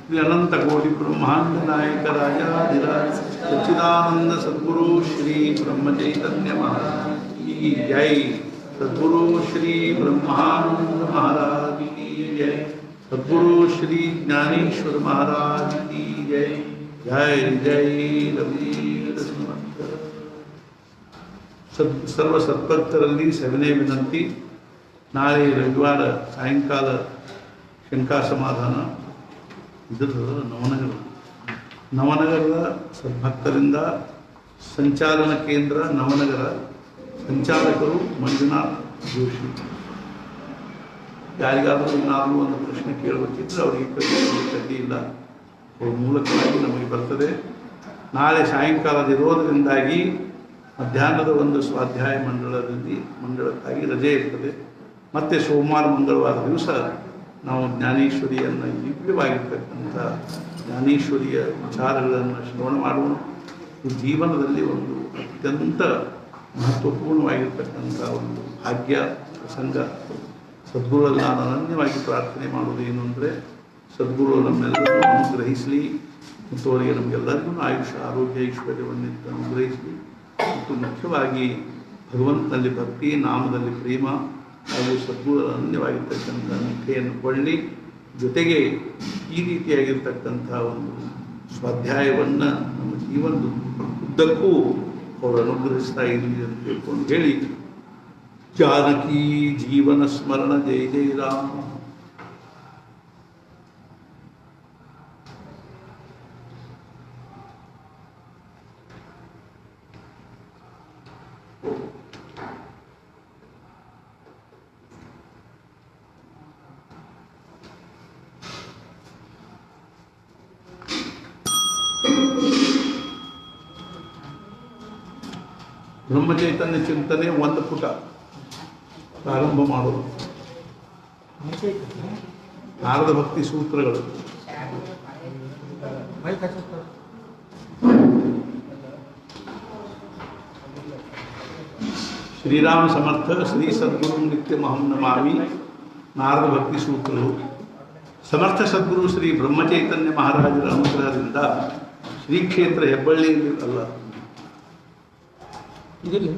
श्री अनंत कोटि ब्रह्मांड नायक राजाधिराज सच्चिदानंद सद्गुरु श्री ब्रह्म चैतन्य महाराज की जय। सद्गुरु श्री ब्रह्मानंद महाराज की जय। सद्गुरु श्री ज्ञानेश्वर महाराज की जय। जय जय रघुवीर समर्थ। ಸರ್ವ ಸತ್ಭಕ್ತರಲ್ಲಿ ಸವಿನಯ ವಿನಂತಿ, ನಾಳೆ ರವಿವಾರ ಸಾಯಂಕಾಲ ಶಂಕಾ ಸಮಾಧಾನ, ಇದರ ನವನಗಳು ನವನಗರದ ಸದ್ಭಕ್ತರಿಂದ ಸಂಚಾಲನ ಕೇಂದ್ರ ನವನಗರ ಸಂಚಾಲಕರು ಮಂಜುನಾಥ್ ಜೋಶಿ. ಯಾರಿಗಾದರೂ ಏನಾದರೂ ಒಂದು ಪ್ರಶ್ನೆ ಕೇಳಬೇಕಿದ್ರೆ ಅವರಿಗೆ ಕಡ್ಡಿ ಇಲ್ಲ, ಅವ್ರ ಮೂಲಕವಾಗಿ ನಮಗೆ ಬರ್ತದೆ. ನಾಳೆ ಸಾಯಂಕಾಲದ ಇರೋದರಿಂದಾಗಿ ಮಧ್ಯಾಹ್ನದ ಒಂದು ಸ್ವಾಧ್ಯಾಯ ಮಂಡಳಕ್ಕಾಗಿ ರಜೆ ಇರ್ತದೆ. ಮತ್ತು ಸೋಮವಾರ ಮಂಗಳವಾರ ದಿವಸ ನಾವು ಜ್ಞಾನೇಶ್ವರಿಯನ್ನು ದಿವ್ಯವಾಗಿರ್ತಕ್ಕಂಥ ಜ್ಞಾನೇಶ್ವರಿಯ ವಿಚಾರಗಳನ್ನು ಶ್ರವಣ ಮಾಡೋಣ. ಜೀವನದಲ್ಲಿ ಒಂದು ಅತ್ಯಂತ ಮಹತ್ವಪೂರ್ಣವಾಗಿರ್ತಕ್ಕಂಥ ಒಂದು ಭಾಗ್ಯ ಪ್ರಸಂಗ. ಸದ್ಗುರುಗಳಲ್ಲಿ ನಾನು ಅನನ್ಯವಾಗಿ ಪ್ರಾರ್ಥನೆ ಮಾಡೋದು ಏನು ಅಂದರೆ, ಸದ್ಗುರು ನಮ್ಮೆಲ್ಲರನ್ನೂ ಅನುಗ್ರಹಿಸಲಿ ಮತ್ತು ಅವರಿಗೆ ನಮಗೆಲ್ಲರಿಗೂ ಆಯುಷ್ಯ ಆರೋಗ್ಯ ಐಶ್ವರ್ಯವನ್ನು ಅನುಗ್ರಹಿಸಲಿ. ಮತ್ತು ಮುಖ್ಯವಾಗಿ ಭಗವಂತನಲ್ಲಿ ಭಕ್ತಿ, ನಾಮದಲ್ಲಿ ಪ್ರೇಮ ಹಾಗೂ ಸದ್ಗುರು ಅನನ್ಯವಾಗಿರ್ತಕ್ಕಂಥ ನಿಷ್ಠೆಯನ್ನು ಕೊಳ್ಳಿ. ಜೊತೆಗೆ ಈ ರೀತಿಯಾಗಿರ್ತಕ್ಕಂಥ ಒಂದು ಸ್ವಾಧ್ಯಾಯವನ್ನು ನಮ್ಮ ಜೀವನದ ಉದ್ದಕ್ಕೂ ಅವರು ಅನುಗ್ರಹಿಸ್ತಾ ಇರಲಿ ಅಂತ ತಿಳ್ಕೊಂಡು ಹೇಳಿ, ಜಾನಕಿ ಜೀವನ ಸ್ಮರಣ ಜಯ ಜಯ ರಾಮ. ಬ್ರಹ್ಮಚೈತನ್ಯ ಚಿಂತನೆ ಒಂದು ಪುಟ ಪ್ರಾರಂಭ ಮಾಡೋದು. ನಾರದ ಭಕ್ತಿ ಸೂತ್ರಗಳು. ಶ್ರೀರಾಮ ಸಮರ್ಥ ಶ್ರೀ ಸದ್ಗುರು ನಿತ್ಯಮಹಂ ನಮಾಮಿ. ನಾರದ ಭಕ್ತಿ ಸೂತ್ರಗಳು. ಸಮರ್ಥ ಸದ್ಗುರು ಶ್ರೀ ಬ್ರಹ್ಮಚೈತನ್ಯ ಮಹಾರಾಜರ ಅನುಗ್ರಹದಿಂದ ಶ್ರೀ ಕ್ಷೇತ್ರ ಹೆಬ್ಬಳ್ಳಿಯಲ್ಲಿ ಅಲ್ಲ ಇದಿಲ್ಲ